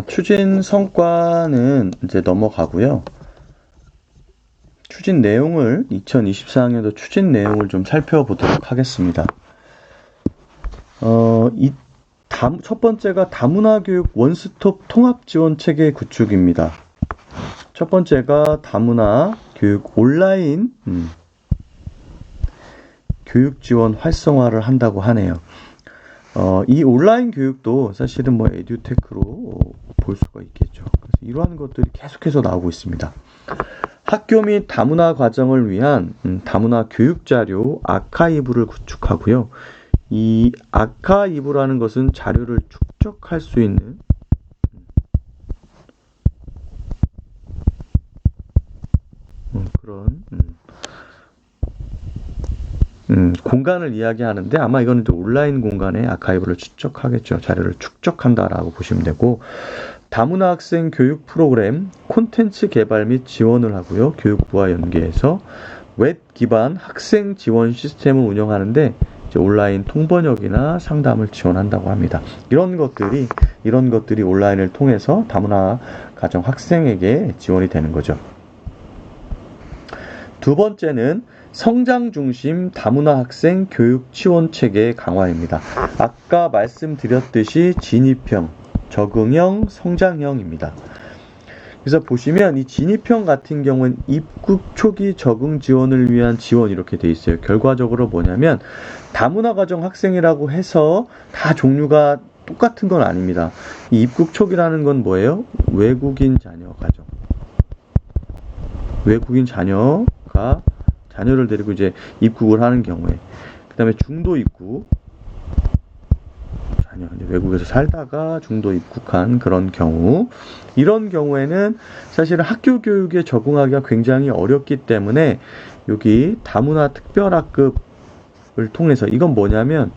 추진 성과는 이제 넘어가고요. 추진 내용을 2024학년도 추진 내용을 좀 살펴보도록 하겠습니다. 첫 번째가 다문화 교육 원스톱 통합 지원 체계 구축입니다. 첫 번째가 다문화 교육 온라인 교육 지원 활성화를 한다고 하네요. 이 온라인 교육도 사실은 에듀테크로 볼 수가 있겠죠. 그래서 이러한 것들이 계속해서 나오고 있습니다. 학교 및 다문화 과정을 위한 다문화 교육 자료 아카이브를 구축하고요. 이 아카이브라는 것은 자료를 축적할 수 있는 그런 공간을 이야기하는데 아마 이거는 이제 온라인 공간의 아카이브를 추적하겠죠. 자료를 축적한다라고 보시면 되고, 다문화 학생 교육 프로그램 콘텐츠 개발 및 지원을 하고요. 교육부와 연계해서 웹 기반 학생 지원 시스템을 운영하는데 이제 온라인 통번역이나 상담을 지원한다고 합니다. 이런 것들이 온라인을 통해서 다문화 가정 학생에게 지원이 되는 거죠. 두 번째는 성장 중심 다문화 학생 교육 지원 체계 강화입니다. 아까 말씀드렸듯이 진입형, 적응형, 성장형입니다. 그래서 보시면 이 진입형 같은 경우는 입국 초기 적응 지원을 위한 지원 이렇게 돼 있어요. 결과적으로 뭐냐면 다문화 가정 학생이라고 해서 다 종류가 똑같은 건 아닙니다. 이 입국 초기라는 건 뭐예요? 외국인 자녀 가정. 외국인 자녀가 자녀를 데리고 이제 입국을 하는 경우에, 그 다음에 중도 입국, 자녀 외국에서 살다가 중도 입국한 그런 경우, 이런 경우에는 사실은 학교 교육에 적응하기가 굉장히 어렵기 때문에 여기 다문화 특별학급을 통해서, 이건 뭐냐면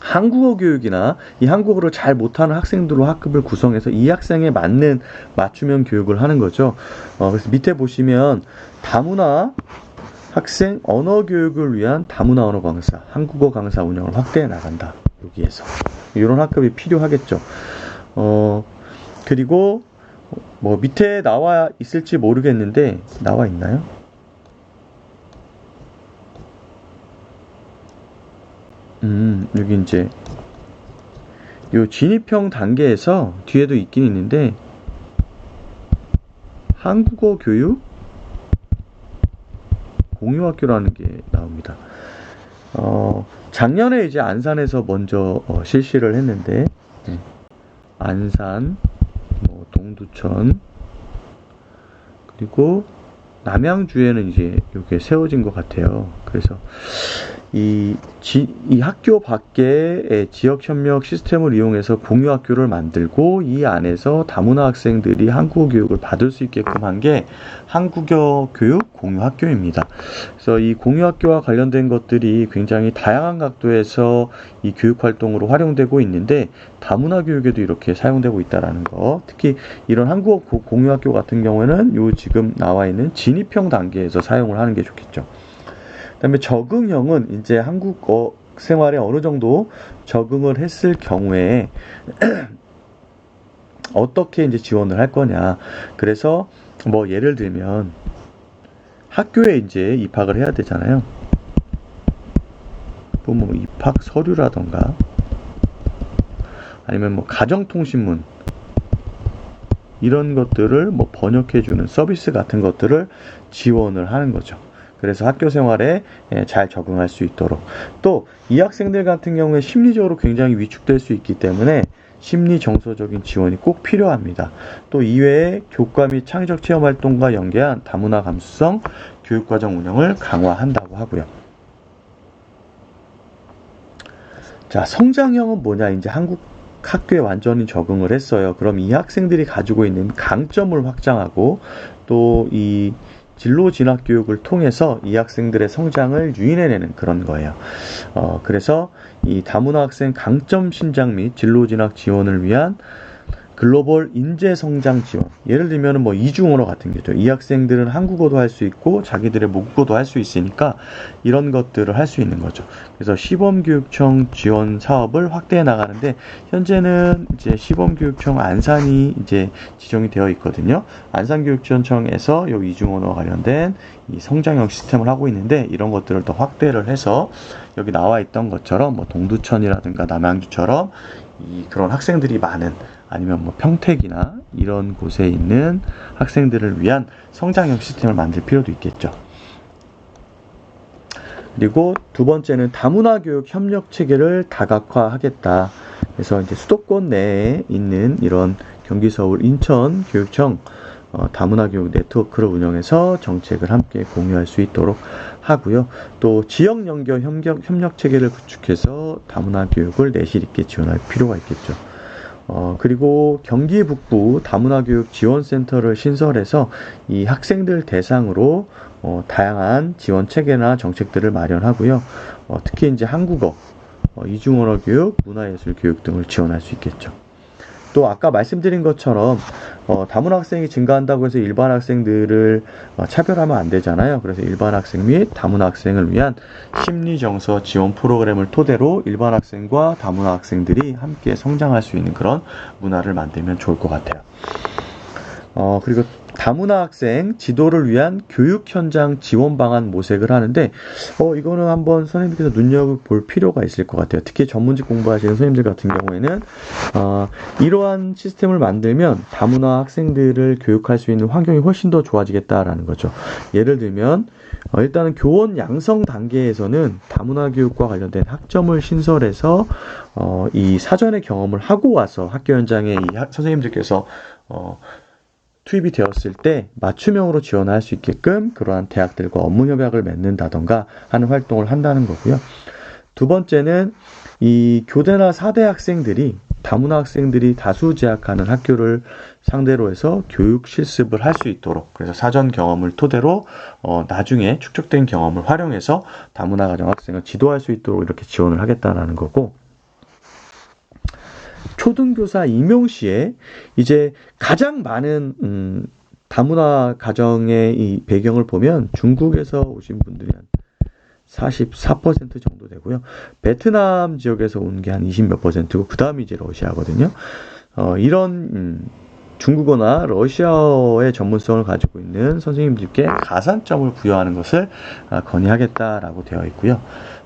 한국어 교육이나 이 한국어를 잘 못하는 학생들로 학급을 구성해서 이 학생에 맞는 맞춤형 교육을 하는 거죠. 그래서 밑에 보시면 다문화 학생 언어 교육을 위한 다문화 언어 강사, 한국어 강사 운영을 확대해 나간다. 여기에서 이런 학급이 필요하겠죠. 그리고 뭐 밑에 나와 있을지 모르겠는데 나와 있나요? 여기 이제 요 진입형 단계에서 뒤에도 있긴 있는데 한국어 교육 공유학교라는 게 나옵니다. 작년에 이제 안산에서 먼저 실시를 했는데, 안산, 동두천, 그리고 남양주에는 이제 이게 세워진 것 같아요. 그래서 이 학교 밖에 지역협력 시스템을 이용해서 공유학교를 만들고 이 안에서 다문화 학생들이 한국어 교육을 받을 수 있게끔 한 게 한국어 교육 공유학교입니다. 그래서 이 공유학교와 관련된 것들이 굉장히 다양한 각도에서 이 교육활동으로 활용되고 있는데 다문화 교육에도 이렇게 사용되고 있다는 거, 특히 이런 한국어 공유학교 같은 경우에는 요 지금 나와 있는 진입형 단계에서 사용을 하는 게 좋겠죠. 그다음에 적응형은 이제 한국어 생활에 어느 정도 적응을 했을 경우에 어떻게 이제 지원을 할 거냐. 그래서 뭐 예를 들면 학교에 이제 입학을 해야 되잖아요. 뭐 입학 서류라던가 아니면 뭐 가정통신문 이런 것들을 뭐 번역해주는 서비스 같은 것들을 지원을 하는 거죠. 그래서 학교 생활에 잘 적응할 수 있도록. 또 이 학생들 같은 경우에 심리적으로 굉장히 위축될 수 있기 때문에 심리 정서적인 지원이 꼭 필요합니다. 또 이외에 교과 및 창의적 체험 활동과 연계한 다문화 감수성 교육과정 운영을 강화한다고 하고요. 자, 성장형은 뭐냐? 이제 한국 학교에 완전히 적응을 했어요. 그럼 이 학생들이 가지고 있는 강점을 확장하고 또 이 진로 진학 교육을 통해서 이 학생들의 성장을 유인해내는 그런 거예요. 그래서 이 다문화 학생 강점 신장 및 진로 진학 지원을 위한 글로벌 인재 성장 지원. 예를 들면 뭐 이중언어 같은 게죠. 이 학생들은 한국어도 할 수 있고 자기들의 모국어도 할 수 있으니까 이런 것들을 할 수 있는 거죠. 그래서 시범교육청 지원 사업을 확대해 나가는데 현재는 이제 시범교육청 안산이 이제 지정이 되어 있거든요. 안산교육지원청에서 요 이중언어 관련된 이 성장형 시스템을 하고 있는데 이런 것들을 더 확대를 해서 여기 나와 있던 것처럼 뭐 동두천이라든가 남양주처럼 그런 학생들이 많은 아니면 뭐 평택이나 이런 곳에 있는 학생들을 위한 성장형 시스템을 만들 필요도 있겠죠. 그리고 두 번째는 다문화 교육 협력 체계를 다각화하겠다. 그래서 이제 수도권 내에 있는 이런 경기, 서울, 인천 교육청 다문화 교육 네트워크를 운영해서 정책을 함께 공유할 수 있도록 하고요. 또 지역 연계 협력 체계를 구축해서 다문화 교육을 내실 있게 지원할 필요가 있겠죠. 그리고 경기 북부 다문화교육 지원센터를 신설해서 이 학생들 대상으로 다양한 지원 체계나 정책들을 마련하고요. 특히 이제 한국어, 이중언어 교육, 문화예술 교육 등을 지원할 수 있겠죠. 또 아까 말씀드린 것처럼 다문화 학생이 증가한다고 해서 일반 학생들을 차별하면 안 되잖아요. 그래서 일반 학생 및 다문화 학생을 위한 심리정서 지원 프로그램을 토대로 일반 학생과 다문화 학생들이 함께 성장할 수 있는 그런 문화를 만들면 좋을 것 같아요. 그리고 다문화 학생 지도를 위한 교육 현장 지원 방안 모색을 하는데 이거는 한번 선생님께서 눈여겨볼 필요가 있을 것 같아요. 특히 전문직 공부하시는 선생님들 같은 경우에는 이러한 시스템을 만들면 다문화 학생들을 교육할 수 있는 환경이 훨씬 더 좋아지겠다라는 거죠. 예를 들면 일단은 교원 양성 단계에서는 다문화 교육과 관련된 학점을 신설해서 이 사전의 경험을 하고 와서 학교 현장에 이 선생님들께서 투입이 되었을 때 맞춤형으로 지원할 수 있게끔 그러한 대학들과 업무 협약을 맺는다던가 하는 활동을 한다는 거고요. 두 번째는 이 교대나 사대 학생들이 다문화 학생들이 다수 재학하는 학교를 상대로 해서 교육 실습을 할 수 있도록, 그래서 사전 경험을 토대로 나중에 축적된 경험을 활용해서 다문화 가정 학생을 지도할 수 있도록 이렇게 지원을 하겠다는 거고, 초등교사 임용 시에 이제 가장 많은 다문화 가정의 이 배경을 보면 중국에서 오신 분들이 한 44% 정도 되고요. 베트남 지역에서 온 게 한 20몇 %고 그 다음이 이제 러시아거든요. 이런 중국어나 러시아어의 전문성을 가지고 있는 선생님들께 가산점을 부여하는 것을 건의하겠다라고 되어 있고요.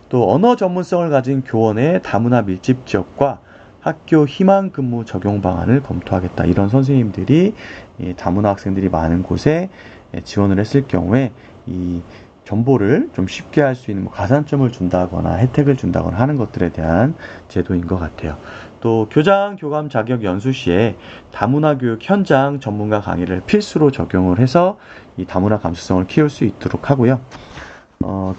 또 언어 전문성을 가진 교원의 다문화 밀집 지역과 학교 희망 근무 적용 방안을 검토하겠다. 이런 선생님들이 다문화 학생들이 많은 곳에 지원을 했을 경우에 이 정보를 좀 쉽게 할 수 있는 가산점을 준다거나 혜택을 준다거나 하는 것들에 대한 제도인 것 같아요. 또 교장, 교감 자격 연수 시에 다문화 교육 현장 전문가 강의를 필수로 적용을 해서 이 다문화 감수성을 키울 수 있도록 하고요.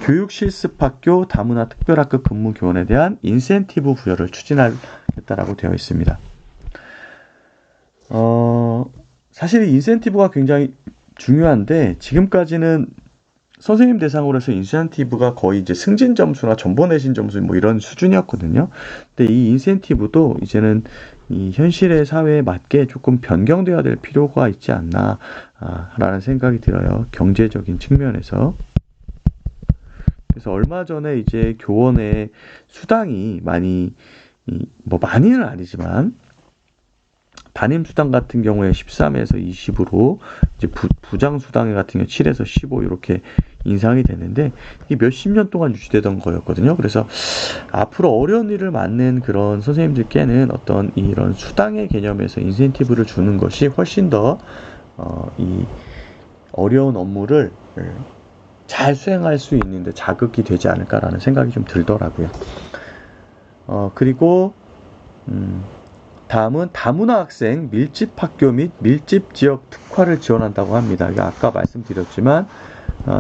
교육 실습 학교 다문화 특별학급 근무 교원에 대한 인센티브 부여를 추진하겠다라고 되어 있습니다. 사실 인센티브가 굉장히 중요한데 지금까지는 선생님 대상으로 해서 인센티브가 거의 이제 승진 점수나 전보 내신 점수 뭐 이런 수준이었거든요. 근데 이 인센티브도 이제는 이 현실의 사회에 맞게 조금 변경돼야 될 필요가 있지 않나 라는 생각이 들어요. 경제적인 측면에서. 그래서 얼마 전에 이제 교원의 수당이 많이는 아니지만 담임 수당 같은 경우에 13에서 20으로 이제 부장 수당 같은 경우 7에서 15 이렇게 인상이 되는데 이게 몇십 년 동안 유지되던 거였거든요. 그래서 앞으로 어려운 일을 맡는 그런 선생님들께는 어떤 이런 수당의 개념에서 인센티브를 주는 것이 훨씬 더 이 어려운 업무를 잘 수행할 수 있는데 자극이 되지 않을까라는 생각이 좀 들더라고요. 그리고 다음은 다문화 학생 밀집 학교 및 밀집 지역 특화를 지원한다고 합니다. 아까 말씀드렸지만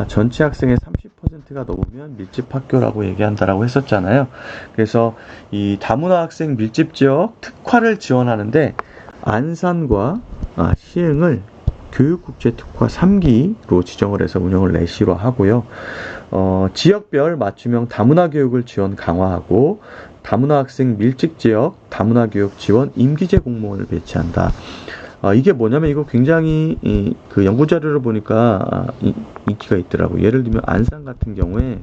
전체 학생의 30%가 넘으면 밀집 학교라고 얘기한다라고 했었잖아요. 그래서 이 다문화 학생 밀집 지역 특화를 지원하는데 안산과 시흥을 교육국제특화 3기로 지정을 해서 운영을 내시로 하고요. 지역별 맞춤형 다문화 교육을 지원 강화하고 다문화 학생 밀집 지역 다문화 교육 지원 임기제 공무원을 배치한다. 이게 뭐냐면 이거 굉장히 그 연구 자료를 보니까 인기가 있더라고요. 예를 들면 안산 같은 경우에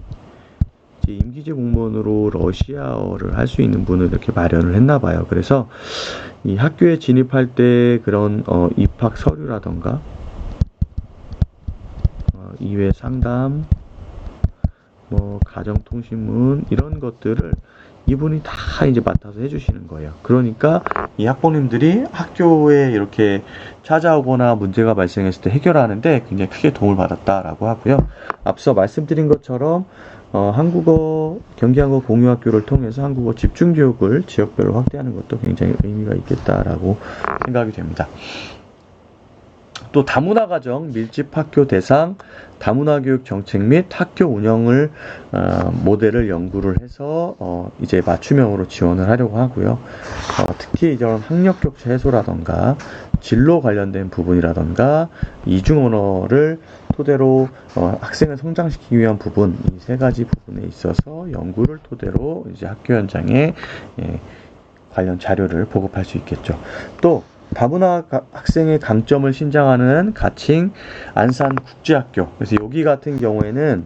이제 임기제 공무원으로 러시아어를 할 수 있는 분을 이렇게 마련을 했나 봐요. 그래서 이 학교에 진입할 때 그런 입학 서류라던가 이외 상담, 가정통신문 이런 것들을 이분이 다 이제 맡아서 해주시는 거예요. 그러니까 이 학부모님들이 학교에 이렇게 찾아오거나 문제가 발생했을 때 해결하는데 굉장히 크게 도움을 받았다라고 하고요. 앞서 말씀드린 것처럼 한국어 경기한국어 공유학교를 통해서 한국어 집중교육을 지역별로 확대하는 것도 굉장히 의미가 있겠다라고 생각이 됩니다. 또 다문화 가정 밀집 학교 대상 다문화 교육 정책 및 학교 운영을 모델을 연구를 해서 이제 맞춤형으로 지원을 하려고 하고요. 특히 이런 학력 격차 해소라던가 진로 관련된 부분이라던가 이중 언어를 토대로 학생을 성장시키기 위한 부분, 이 세 가지 부분에 있어서 연구를 토대로 이제 학교 현장에 관련 자료를 보급할 수 있겠죠. 또 다문화 학생의 강점을 신장하는 가칭 안산국제학교. 그래서 여기 같은 경우에는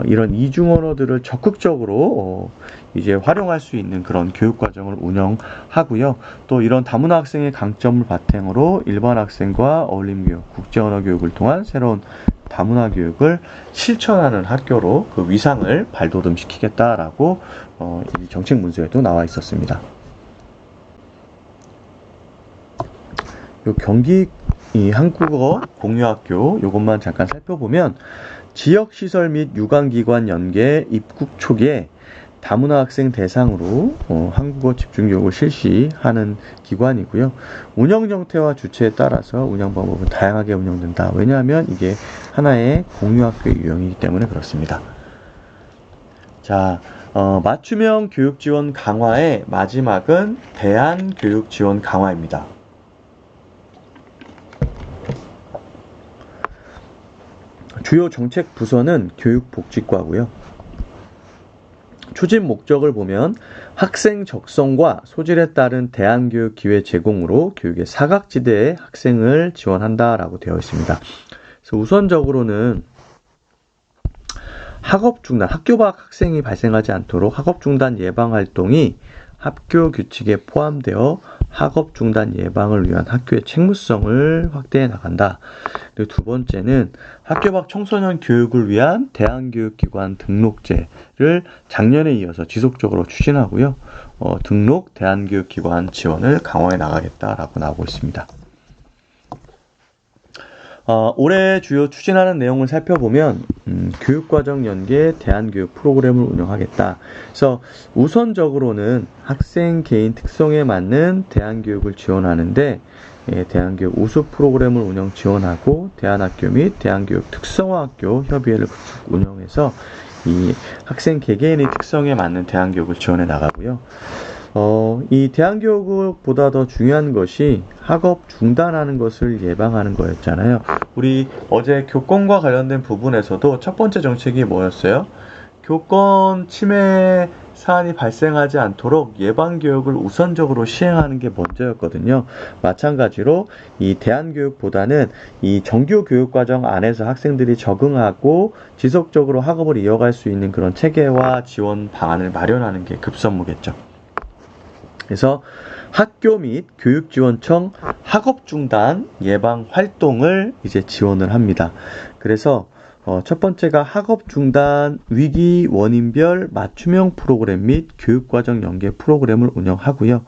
이런 이중 언어들을 적극적으로 이제 활용할 수 있는 그런 교육 과정을 운영하고요. 또 이런 다문화 학생의 강점을 바탕으로 일반 학생과 어울림 교육, 국제 언어 교육을 통한 새로운 다문화 교육을 실천하는 학교로 그 위상을 발돋움시키겠다라고 이 정책 문서에도 나와 있었습니다. 요 경기 이 한국어 공유학교 요것만 잠깐 살펴보면 지역시설 및 유관기관 연계 입국 초기에 다문화 학생 대상으로 한국어 집중교육을 실시하는 기관이고요. 운영 형태와 주체에 따라서 운영 방법은 다양하게 운영된다. 왜냐하면 이게 하나의 공유학교의 유형이기 때문에 그렇습니다. 자, 맞춤형 교육 지원 강화의 마지막은 대안 교육 지원 강화입니다. 주요 정책 부서는 교육복지과고요. 추진 목적을 보면 학생 적성과 소질에 따른 대안교육 기회 제공으로 교육의 사각지대에 학생을 지원한다라고 되어 있습니다. 그래서 우선적으로는 학업 중단, 학교 밖 학생이 발생하지 않도록 학업 중단 예방 활동이 학교 규칙에 포함되어 학업 중단 예방을 위한 학교의 책무성을 확대해 나간다. 그리고 두 번째는 학교 밖 청소년 교육을 위한 대안교육기관 등록제를 작년에 이어서 지속적으로 추진하고요. 등록 대안교육기관 지원을 강화해 나가겠다라고 나오고 있습니다. 올해 주요 추진하는 내용을 살펴보면 교육과정 연계 대안교육 프로그램을 운영하겠다. 그래서 우선적으로는 학생 개인 특성에 맞는 대안교육을 지원하는데 대안교육 우수 프로그램을 운영 지원하고 대안학교 및 대안교육 특성화학교 협의회를 구축 운영해서 이 학생 개개인의 특성에 맞는 대안교육을 지원해 나가고요. 이 대안교육보다 더 중요한 것이 학업 중단하는 것을 예방하는 거였잖아요. 우리 어제 교권과 관련된 부분에서도 첫 번째 정책이 뭐였어요? 교권 침해 사안이 발생하지 않도록 예방교육을 우선적으로 시행하는 게 먼저였거든요. 마찬가지로 이 대안교육보다는 이 정규 교육과정 안에서 학생들이 적응하고 지속적으로 학업을 이어갈 수 있는 그런 체계와 지원 방안을 마련하는 게 급선무겠죠. 그래서 학교 및 교육지원청 학업중단 예방 활동을 이제 지원을 합니다. 그래서 첫 번째가 학업중단 위기 원인별 맞춤형 프로그램 및 교육과정 연계 프로그램을 운영하고요.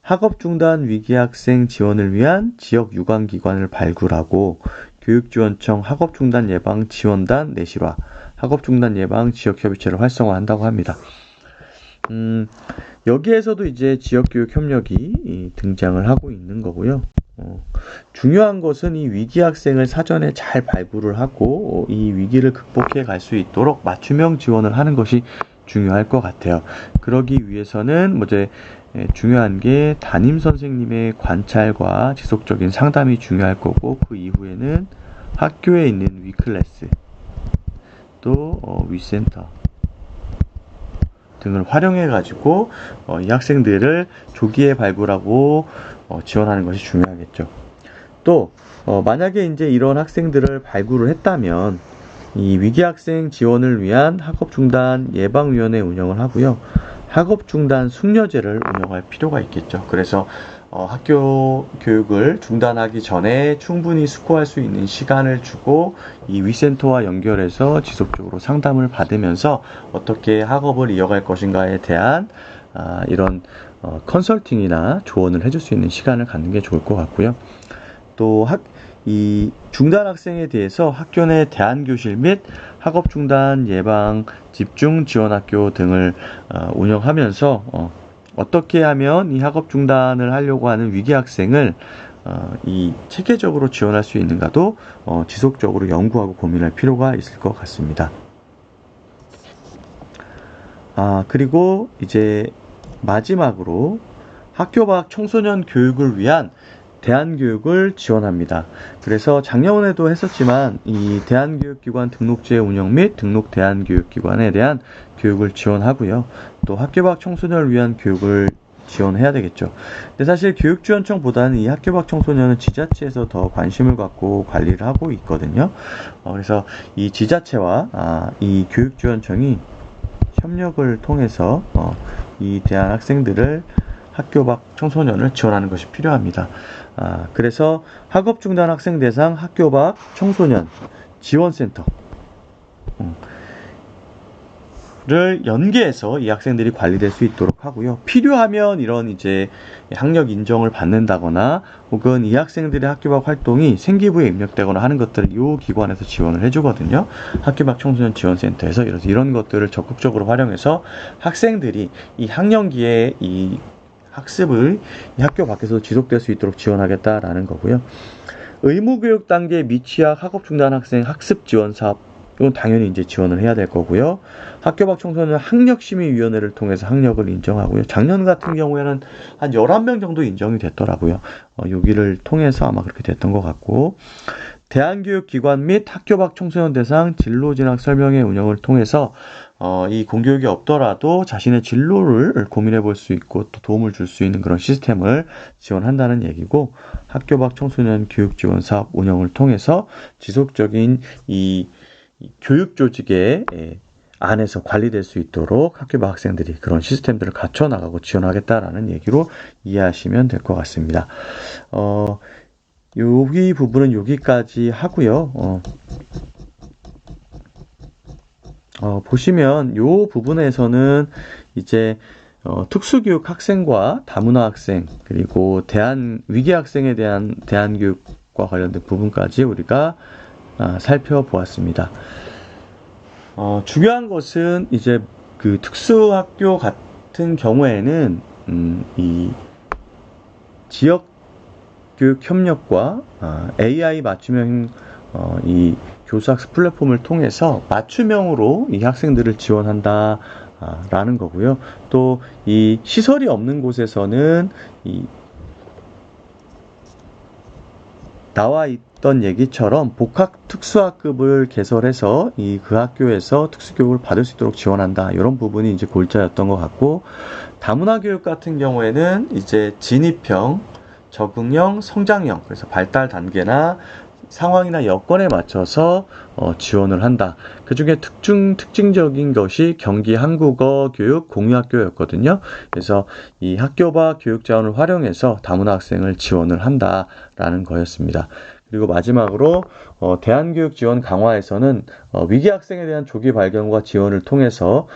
학업중단 위기 학생 지원을 위한 지역 유관기관을 발굴하고 교육지원청 학업중단 예방 지원단 내실화, 학업중단 예방 지역협의체를 활성화한다고 합니다. 여기에서도 이제 지역교육 협력이 등장을 하고 있는 거고요. 중요한 것은 이 위기 학생을 사전에 잘 발굴을 하고 이 위기를 극복해 갈 수 있도록 맞춤형 지원을 하는 것이 중요할 것 같아요. 그러기 위해서는 중요한 게 담임 선생님의 관찰과 지속적인 상담이 중요할 거고 그 이후에는 학교에 있는 위클래스 또 위센터 등을 활용해 가지고 이 학생들을 조기에 발굴하고 지원하는 것이 중요하겠죠. 또 만약에 이제 이런 학생들을 발굴을 했다면 이 위기 학생 지원을 위한 학업 중단 예방위원회 운영을 하고요. 학업 중단 숙려제를 운영할 필요가 있겠죠. 그래서 학교 교육을 중단하기 전에 충분히 숙고할 수 있는 시간을 주고 이 위센터와 연결해서 지속적으로 상담을 받으면서 어떻게 학업을 이어갈 것인가에 대한 이런 컨설팅이나 조언을 해줄 수 있는 시간을 갖는 게 좋을 것 같고요. 또 이 중단 학생에 대해서 학교 내 대안교실 및 학업 중단 예방 집중 지원학교 등을 운영하면서 어떻게 하면 이 학업 중단을 하려고 하는 위기 학생을 이 체계적으로 지원할 수 있는가도 지속적으로 연구하고 고민할 필요가 있을 것 같습니다. 그리고 이제 마지막으로 학교 밖 청소년 교육을 위한 대안교육을 지원합니다. 그래서 작년에도 했었지만 이 대안교육기관 등록제 운영 및 등록 대안교육기관에 대한 교육을 지원하고요. 또 학교 밖 청소년을 위한 교육을 지원해야 되겠죠. 근데 사실 교육지원청보다는 이 학교 밖 청소년은 지자체에서 더 관심을 갖고 관리를 하고 있거든요. 그래서 이 지자체와 이 교육지원청이 협력을 통해서 이 대안 학생들을 학교 밖 청소년을 지원하는 것이 필요합니다. 그래서 학업 중단 학생 대상 학교 밖 청소년 지원센터 를 연계해서 이 학생들이 관리될 수 있도록 하고요. 필요하면 이런 이제 학력 인정을 받는다거나 혹은 이 학생들의 학교 밖 활동이 생기부에 입력되거나 하는 것들을 이 기관에서 지원을 해주거든요. 학교 밖 청소년 지원센터에서 이런 것들을 적극적으로 활용해서 학생들이 이 학령기에 이 학습을 이 학교 밖에서 지속될 수 있도록 지원하겠다라는 거고요. 의무교육 단계 미취학 학업 중단 학생 학습 지원 사업 이건 당연히 이제 지원을 해야 될 거고요. 학교 밖 청소년 학력심의위원회를 통해서 학력을 인정하고요. 작년 같은 경우에는 한 11명 정도 인정이 됐더라고요. 여기를 통해서 아마 그렇게 됐던 것 같고, 대안교육기관 및 학교 밖 청소년 대상 진로진학 설명회 운영을 통해서 이 공교육이 없더라도 자신의 진로를 고민해 볼 수 있고 또 도움을 줄 수 있는 그런 시스템을 지원한다는 얘기고, 학교 밖 청소년 교육 지원 사업 운영을 통해서 지속적인 이 교육 조직의 안에서 관리될 수 있도록 학교 밖 학생들이 그런 시스템들을 갖춰 나가고 지원하겠다라는 얘기로 이해하시면 될 것 같습니다. 여기 부분은 여기까지 하고요. 보시면 요 부분에서는 이제 특수교육 학생과 다문화 학생 그리고 위기 학생에 대한 대안교육과 관련된 부분까지 우리가 살펴보았습니다. 중요한 것은 이제 그 특수학교 같은 경우에는 이 지역교육 협력과 AI 맞춤형 이 교수학습 플랫폼을 통해서 맞춤형으로 이 학생들을 지원한다. 라는 거고요. 또 이 시설이 없는 곳에서는 이 나와 있던 얘기처럼 복학 특수학급을 개설해서 그 학교에서 특수교육을 받을 수 있도록 지원한다. 이런 부분이 이제 골자였던 것 같고, 다문화 교육 같은 경우에는 이제 진입형, 적응형, 성장형, 그래서 발달 단계나 상황이나 여건에 맞춰서 지원을 한다. 그 중에 특징적인 것이 경기 한국어 교육 공유학교였거든요. 그래서 이 학교 밖 교육 자원을 활용해서 다문화 학생을 지원을 한다라는 거였습니다. 그리고 마지막으로 대안교육 지원 강화에서는 위기 학생에 대한 조기 발견과 지원을 통해서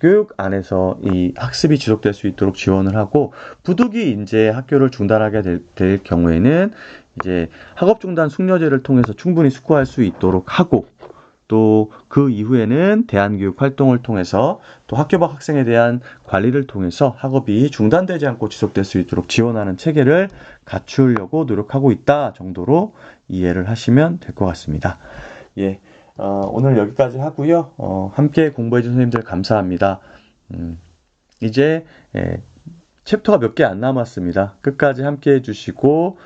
교육 안에서 이 학습이 지속될 수 있도록 지원을 하고, 부득이 이제 학교를 중단하게 될 경우에는 이제 학업 중단 숙려제를 통해서 충분히 숙고할 수 있도록 하고, 또 그 이후에는 대안교육 활동을 통해서 또 학교 밖 학생에 대한 관리를 통해서 학업이 중단되지 않고 지속될 수 있도록 지원하는 체계를 갖추려고 노력하고 있다 정도로 이해를 하시면 될 것 같습니다. 예. 오늘 여기까지 하고요. 함께 공부해준 선생님들 감사합니다. 이제 챕터가 몇 개 안 남았습니다. 끝까지 함께 해주시고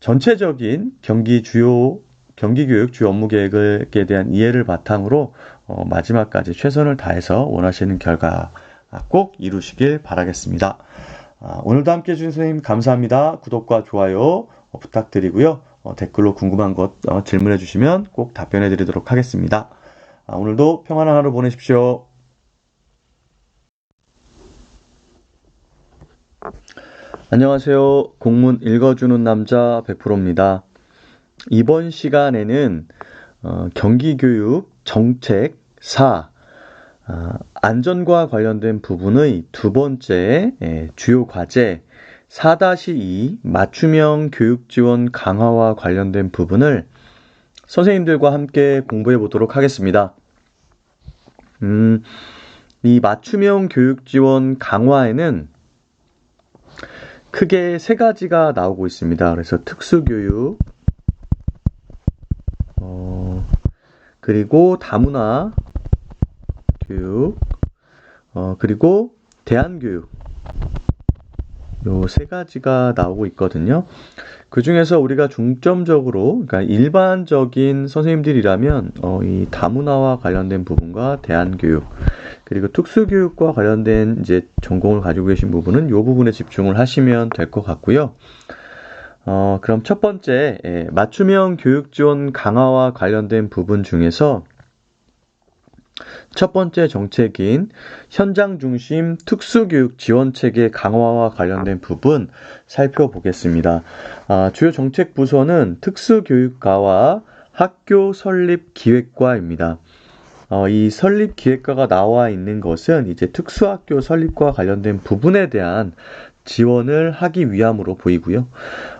전체적인 경기교육 주요 업무 계획에 대한 이해를 바탕으로 마지막까지 최선을 다해서 원하시는 결과 꼭 이루시길 바라겠습니다. 오늘도 함께 해주신 선생님 감사합니다. 구독과 좋아요 부탁드리고요. 댓글로 궁금한 것 질문해 주시면 꼭 답변해 드리도록 하겠습니다. 오늘도 평안한 하루 보내십시오. 안녕하세요. 공문 읽어주는 남자 100%입니다. 이번 시간에는 경기교육 정책 4 안전과 관련된 부분의 두 번째 주요 과제 4-2 맞춤형 교육 지원 강화와 관련된 부분을 선생님들과 함께 공부해 보도록 하겠습니다. 이 맞춤형 교육 지원 강화에는 크게 세 가지가 나오고 있습니다. 그래서 특수교육, 그리고 다문화 교육, 그리고 대안교육. 요 세 가지가 나오고 있거든요. 그 중에서 우리가 중점적으로, 그러니까 일반적인 선생님들이라면 이 다문화와 관련된 부분과 대안교육, 그리고 특수교육과 관련된 이제 전공을 가지고 계신 부분은 이 부분에 집중을 하시면 될 것 같고요. 그럼 첫 번째, 맞춤형 교육 지원 강화와 관련된 부분 중에서 첫 번째 정책인 현장 중심 특수교육 지원 체계 강화와 관련된 부분 살펴보겠습니다. 주요 정책 부서는 특수교육과와 학교 설립 기획과입니다. 이 설립 기획과가 나와 있는 것은 이제 특수학교 설립과 관련된 부분에 대한 지원을 하기 위함으로 보이고요.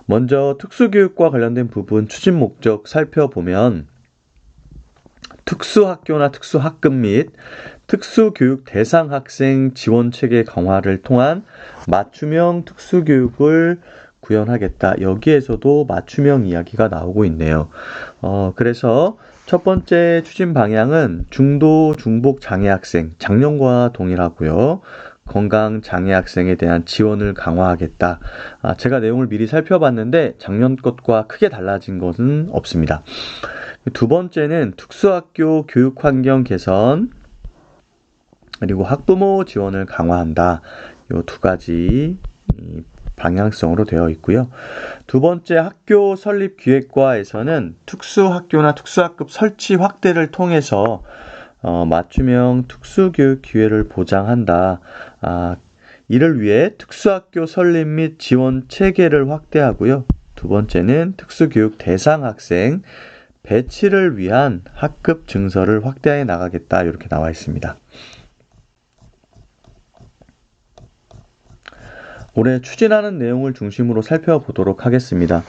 먼저 특수교육과 관련된 부분 추진 목적 살펴보면 특수학교나 특수학급 및 특수교육 대상 학생 지원 체계 강화를 통한 맞춤형 특수교육을 구현하겠다. 여기에서도 맞춤형 이야기가 나오고 있네요. 그래서 첫 번째 추진 방향은 중도, 중복 장애 학생, 작년과 동일하고요. 건강 장애 학생에 대한 지원을 강화하겠다. 제가 내용을 미리 살펴봤는데 작년 것과 크게 달라진 것은 없습니다. 두 번째는 특수학교 교육 환경 개선, 그리고 학부모 지원을 강화한다. 이 두 가지 방향성으로 되어 있고요. 두 번째 학교 설립 기획과에서는 특수학교나 특수학급 설치 확대를 통해서 맞춤형 특수교육 기회를 보장한다. 이를 위해 특수학교 설립 및 지원 체계를 확대하고요. 두 번째는 특수교육 대상 학생 배치를 위한 학급 증서를 확대해 나가겠다. 이렇게 나와 있습니다. 올해 추진하는 내용을 중심으로 살펴보도록 하겠습니다.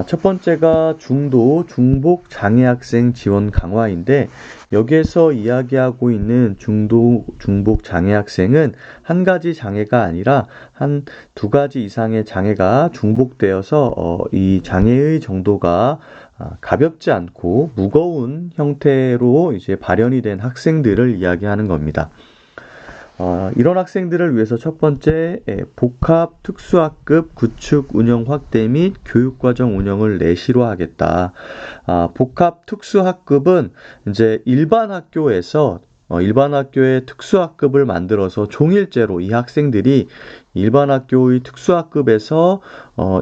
첫 번째가 중도, 중복 장애 학생 지원 강화인데 여기에서 이야기하고 있는 중도, 중복 장애 학생은 한 가지 장애가 아니라 한 두 가지 이상의 장애가 중복되어서 이 장애의 정도가 가볍지 않고 무거운 형태로 이제 발현이 된 학생들을 이야기하는 겁니다. 이런 학생들을 위해서 첫 번째 복합 특수학급 구축 운영 확대 및 교육과정 운영을 내시로 하겠다. 복합 특수학급은 이제 일반 학교의 특수학급을 만들어서 종일제로 이 학생들이 일반 학교의 특수학급에서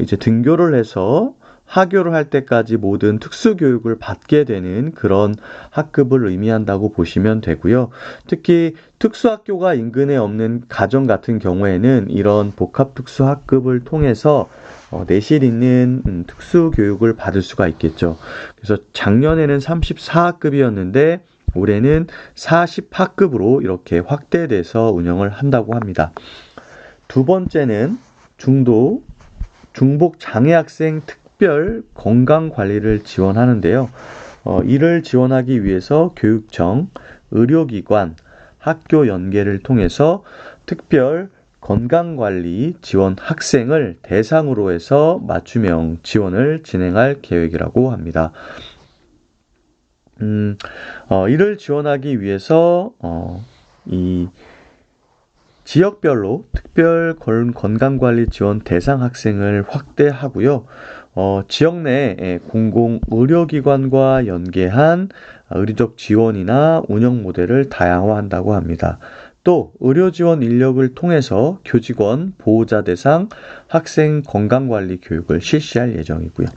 이제 등교를 해서 하교를 할 때까지 모든 특수교육을 받게 되는 그런 학급을 의미한다고 보시면 되고요. 특히 특수학교가 인근에 없는 가정 같은 경우에는 이런 복합특수학급을 통해서 내실 있는 특수교육을 받을 수가 있겠죠. 그래서 작년에는 34학급이었는데 올해는 40학급으로 이렇게 확대돼서 운영을 한다고 합니다. 두 번째는 중도, 중복 장애 학생 특별 건강관리를 지원하는데요. 이를 지원하기 위해서 교육청, 의료기관, 학교 연계를 통해서 특별 건강관리 지원 학생을 대상으로 해서 맞춤형 지원을 진행할 계획이라고 합니다. 이를 지원하기 위해서 이 지역별로 특별 건강관리 지원 대상 학생을 확대하고요. 지역 내 공공의료기관과 연계한 의료적 지원이나 운영 모델을 다양화한다고 합니다. 또 의료지원 인력을 통해서 교직원, 보호자 대상 학생 건강관리 교육을 실시할 예정이고요.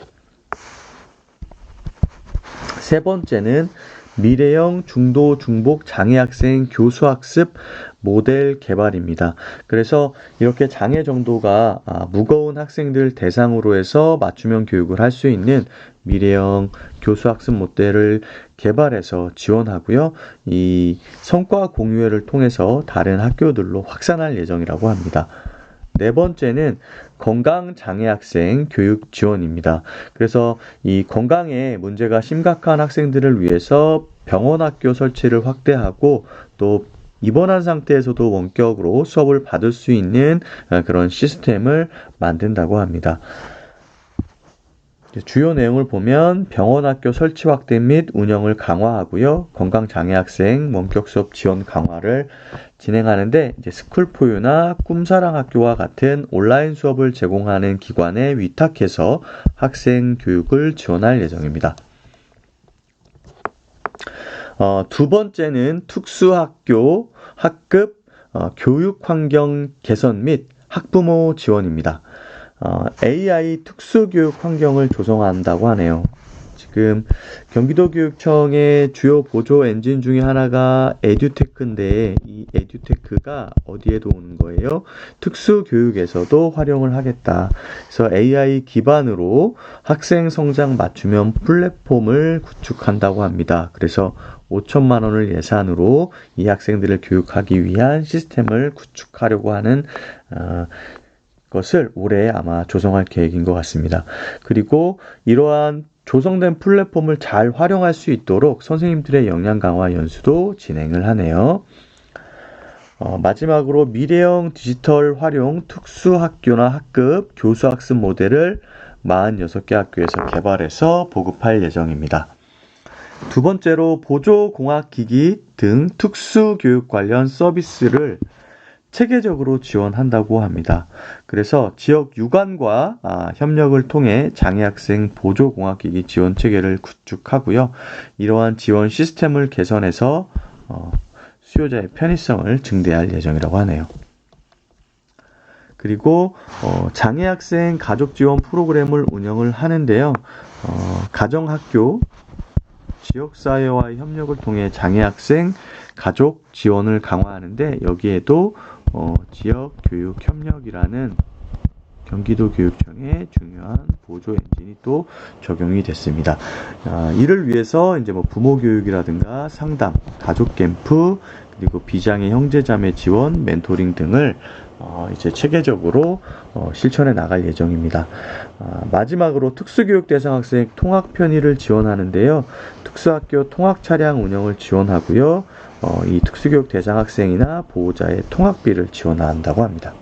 세 번째는 미래형 중도, 중복 장애 학생 교수학습 모델 개발입니다. 그래서 이렇게 장애 정도가 무거운 학생들 대상으로 해서 맞춤형 교육을 할 수 있는 미래형 교수학습 모델을 개발해서 지원하고요. 이 성과 공유회를 통해서 다른 학교들로 확산할 예정이라고 합니다. 네 번째는 건강장애 학생 교육 지원입니다. 그래서 이 건강에 문제가 심각한 학생들을 위해서 병원 학교 설치를 확대하고 또 입원한 상태에서도 원격으로 수업을 받을 수 있는 그런 시스템을 만든다고 합니다. 주요 내용을 보면 병원 학교 설치 확대 및 운영을 강화하고요. 건강장애 학생 원격 수업 지원 강화를 진행하는데 이제 스쿨포유나 꿈사랑학교와 같은 온라인 수업을 제공하는 기관에 위탁해서 학생 교육을 지원할 예정입니다. 두 번째는 특수학교 학급 교육 환경 개선 및 학부모 지원입니다. AI 특수교육 환경을 조성한다고 하네요. 지금 경기도교육청의 주요 보조 엔진 중에 하나가 에듀테크인데 이 에듀테크가 어디에도 오는 거예요? 특수교육에서도 활용을 하겠다. 그래서 AI 기반으로 학생 성장 맞춤형 플랫폼을 구축한다고 합니다. 그래서 5천만 원을 예산으로 이 학생들을 교육하기 위한 시스템을 구축하려고 하는 것을 올해 아마 조성할 계획인 것 같습니다. 그리고 이러한 조성된 플랫폼을 잘 활용할 수 있도록 선생님들의 역량 강화 연수도 진행을 하네요. 마지막으로 미래형 디지털 활용 특수학교나 학급 교수학습 모델을 46개 학교에서 개발해서 보급할 예정입니다. 두 번째로 보조공학기기 등 특수교육 관련 서비스를 체계적으로 지원한다고 합니다. 그래서 지역 유관과 협력을 통해 장애학생 보조공학기기 지원 체계를 구축하고요. 이러한 지원 시스템을 개선해서 수요자의 편의성을 증대할 예정이라고 하네요. 그리고 장애학생 가족 지원 프로그램을 운영을 하는데요. 가정학교, 지역사회와의 협력을 통해 장애학생 가족 지원을 강화하는데 여기에도 지역교육협력이라는 경기도교육청의 중요한 보조 엔진이 또 적용이 됐습니다. 이를 위해서 이제 부모 교육이라든가 상담, 가족 캠프, 그리고 비장애 형제자매 지원, 멘토링 등을 이제 체계적으로 실천해 나갈 예정입니다. 마지막으로 특수교육 대상 학생 통학 편의를 지원하는데요. 특수학교 통학 차량 운영을 지원하고요. 이 특수교육 대상 학생이나 보호자의 통학비를 지원한다고 합니다.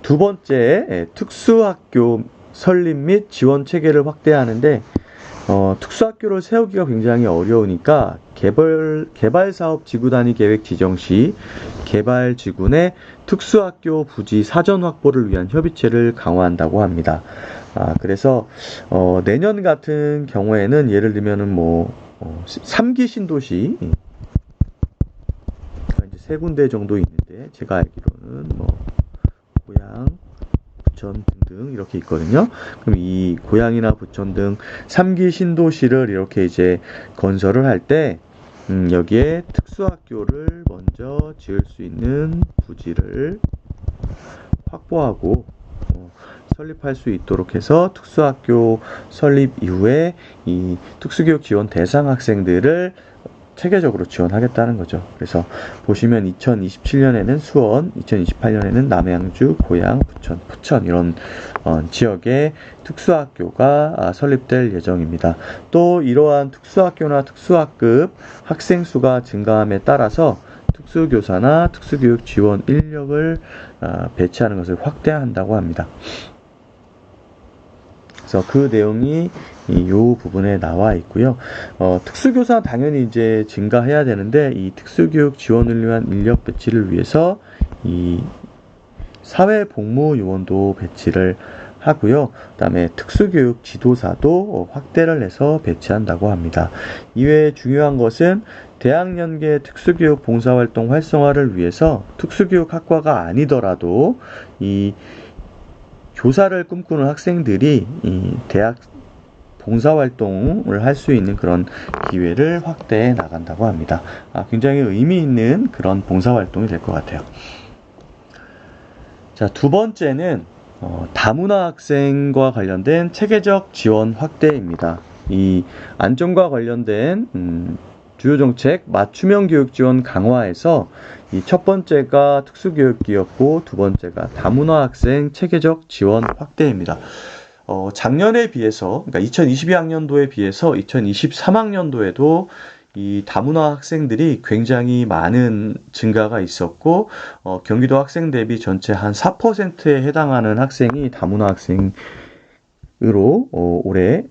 두 번째, 특수학교 설립 및 지원 체계를 확대하는데 특수학교를 세우기가 굉장히 어려우니까 개발사업 지구 단위 계획 지정 시 개발지구 내 특수학교 부지 사전 확보를 위한 협의체를 강화한다고 합니다. 그래서 내년 같은 경우에는 예를 들면은 3기 신도시 이제 3군데 정도 있는데 제가 알기로는 고양, 부천 등등 이렇게 있거든요. 그럼 이 고양이나 부천 등 3기 신도시를 이렇게 이제 건설을 할 때 여기에 특수학교를 먼저 지을 수 있는 부지를 확보하고 설립할 수 있도록 해서 특수학교 설립 이후에 이 특수교육 지원 대상 학생들을 체계적으로 지원하겠다는 거죠. 그래서 보시면 2027년에는 수원, 2028년에는 남양주, 고양, 부천 이런 지역에 특수학교가 설립될 예정입니다. 또 이러한 특수학교나 특수학급 학생 수가 증가함에 따라서 특수교사나 특수교육 지원 인력을 배치하는 것을 확대한다고 합니다. 그래서 그 내용이 이 부분에 나와 있고요. 특수교사 당연히 이제 증가해야 되는데 이 특수교육 지원을 위한 인력 배치를 위해서 이 사회복무 요원도 배치를 하고요. 그다음에 특수교육 지도사도 확대를 해서 배치한다고 합니다. 이외에 중요한 것은 대학연계 특수교육 봉사활동 활성화를 위해서 특수교육 학과가 아니더라도 이 교사를 꿈꾸는 학생들이 이 대학 봉사활동을 할 수 있는 그런 기회를 확대해 나간다고 합니다. 굉장히 의미 있는 그런 봉사활동이 될 것 같아요. 자, 두 번째는 다문화 학생과 관련된 체계적 지원 확대입니다. 이 안전과 관련된 주요 정책 맞춤형 교육 지원 강화에서 이 첫 번째가 특수교육기였고 두 번째가 다문화 학생 체계적 지원 확대입니다. 작년에 비해서 그러니까 2022학년도에 비해서 2023학년도에도 이 다문화 학생들이 굉장히 많은 증가가 있었고, 경기도 학생 대비 전체 한 4%에 해당하는 학생이 다문화 학생으로 올해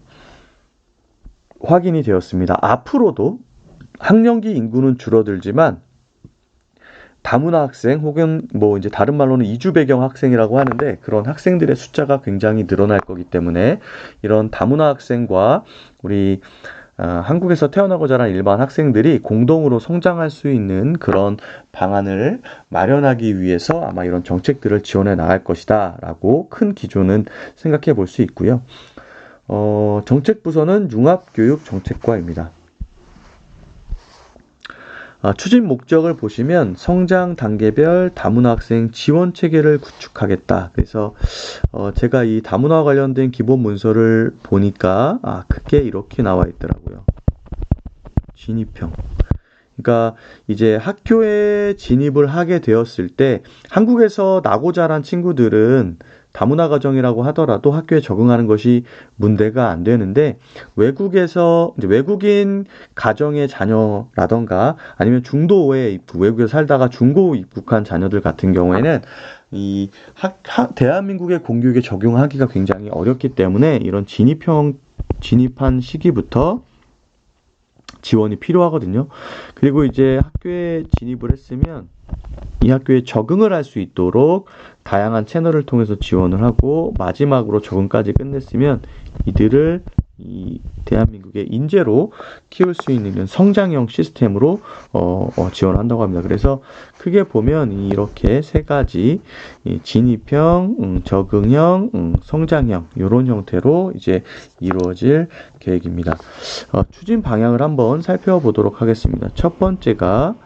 확인이 되었습니다. 앞으로도 학령기 인구는 줄어들지만 다문화 학생 혹은 뭐 이제 다른 말로는 이주 배경 학생이라고 하는데 그런 학생들의 숫자가 굉장히 늘어날 거기 때문에 이런 다문화 학생과 우리 한국에서 태어나고 자란 일반 학생들이 공동으로 성장할 수 있는 그런 방안을 마련하기 위해서 아마 이런 정책들을 지원해 나갈 것이다 라고 큰 기조는 생각해 볼 수 있고요. 정책부서는 융합교육정책과입니다. 추진 목적을 보시면 성장 단계별 다문화 학생 지원 체계를 구축하겠다. 그래서 제가 이 다문화 관련된 기본 문서를 보니까 크게 이렇게 나와 있더라고요. 진입형. 그러니까 이제 학교에 진입을 하게 되었을 때 한국에서 나고 자란 친구들은 다문화 가정이라고 하더라도 학교에 적응하는 것이 문제가 안 되는데 외국에서 이제 외국인 가정의 자녀라던가 아니면 중도에 입국, 외국에 살다가 중고 입국한 자녀들 같은 경우에는 이 대한민국의 공교육에 적용하기가 굉장히 어렵기 때문에 이런 진입한 시기부터 지원이 필요하거든요. 그리고 이제 학교에 진입을 했으면 이 학교에 적응을 할 수 있도록 다양한 채널을 통해서 지원을 하고 마지막으로 적응까지 끝냈으면 이들을 이 대한민국의 인재로 키울 수 있는 성장형 시스템으로 지원한다고 합니다. 그래서 크게 보면 이렇게 세 가지 진입형, 적응형, 성장형 이런 형태로 이제 이루어질 계획입니다. 추진 방향을 한번 살펴보도록 하겠습니다. 첫 번째가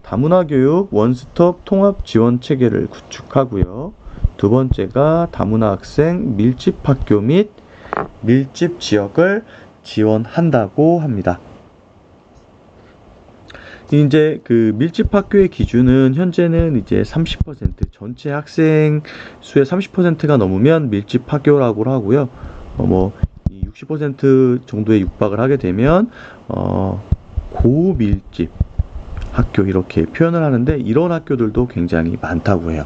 다문화 교육 원스톱 통합 지원 체계를 구축하고요. 두 번째가 다문화 학생 밀집 학교 및 밀집 지역을 지원한다고 합니다. 이제 그 밀집 학교의 기준은 현재는 이제 30% 전체 학생 수의 30%가 넘으면 밀집 학교라고 하고요. 60% 정도에 육박을 하게 되면 고밀집 학교 이렇게 표현을 하는데 이런 학교들도 굉장히 많다고 해요.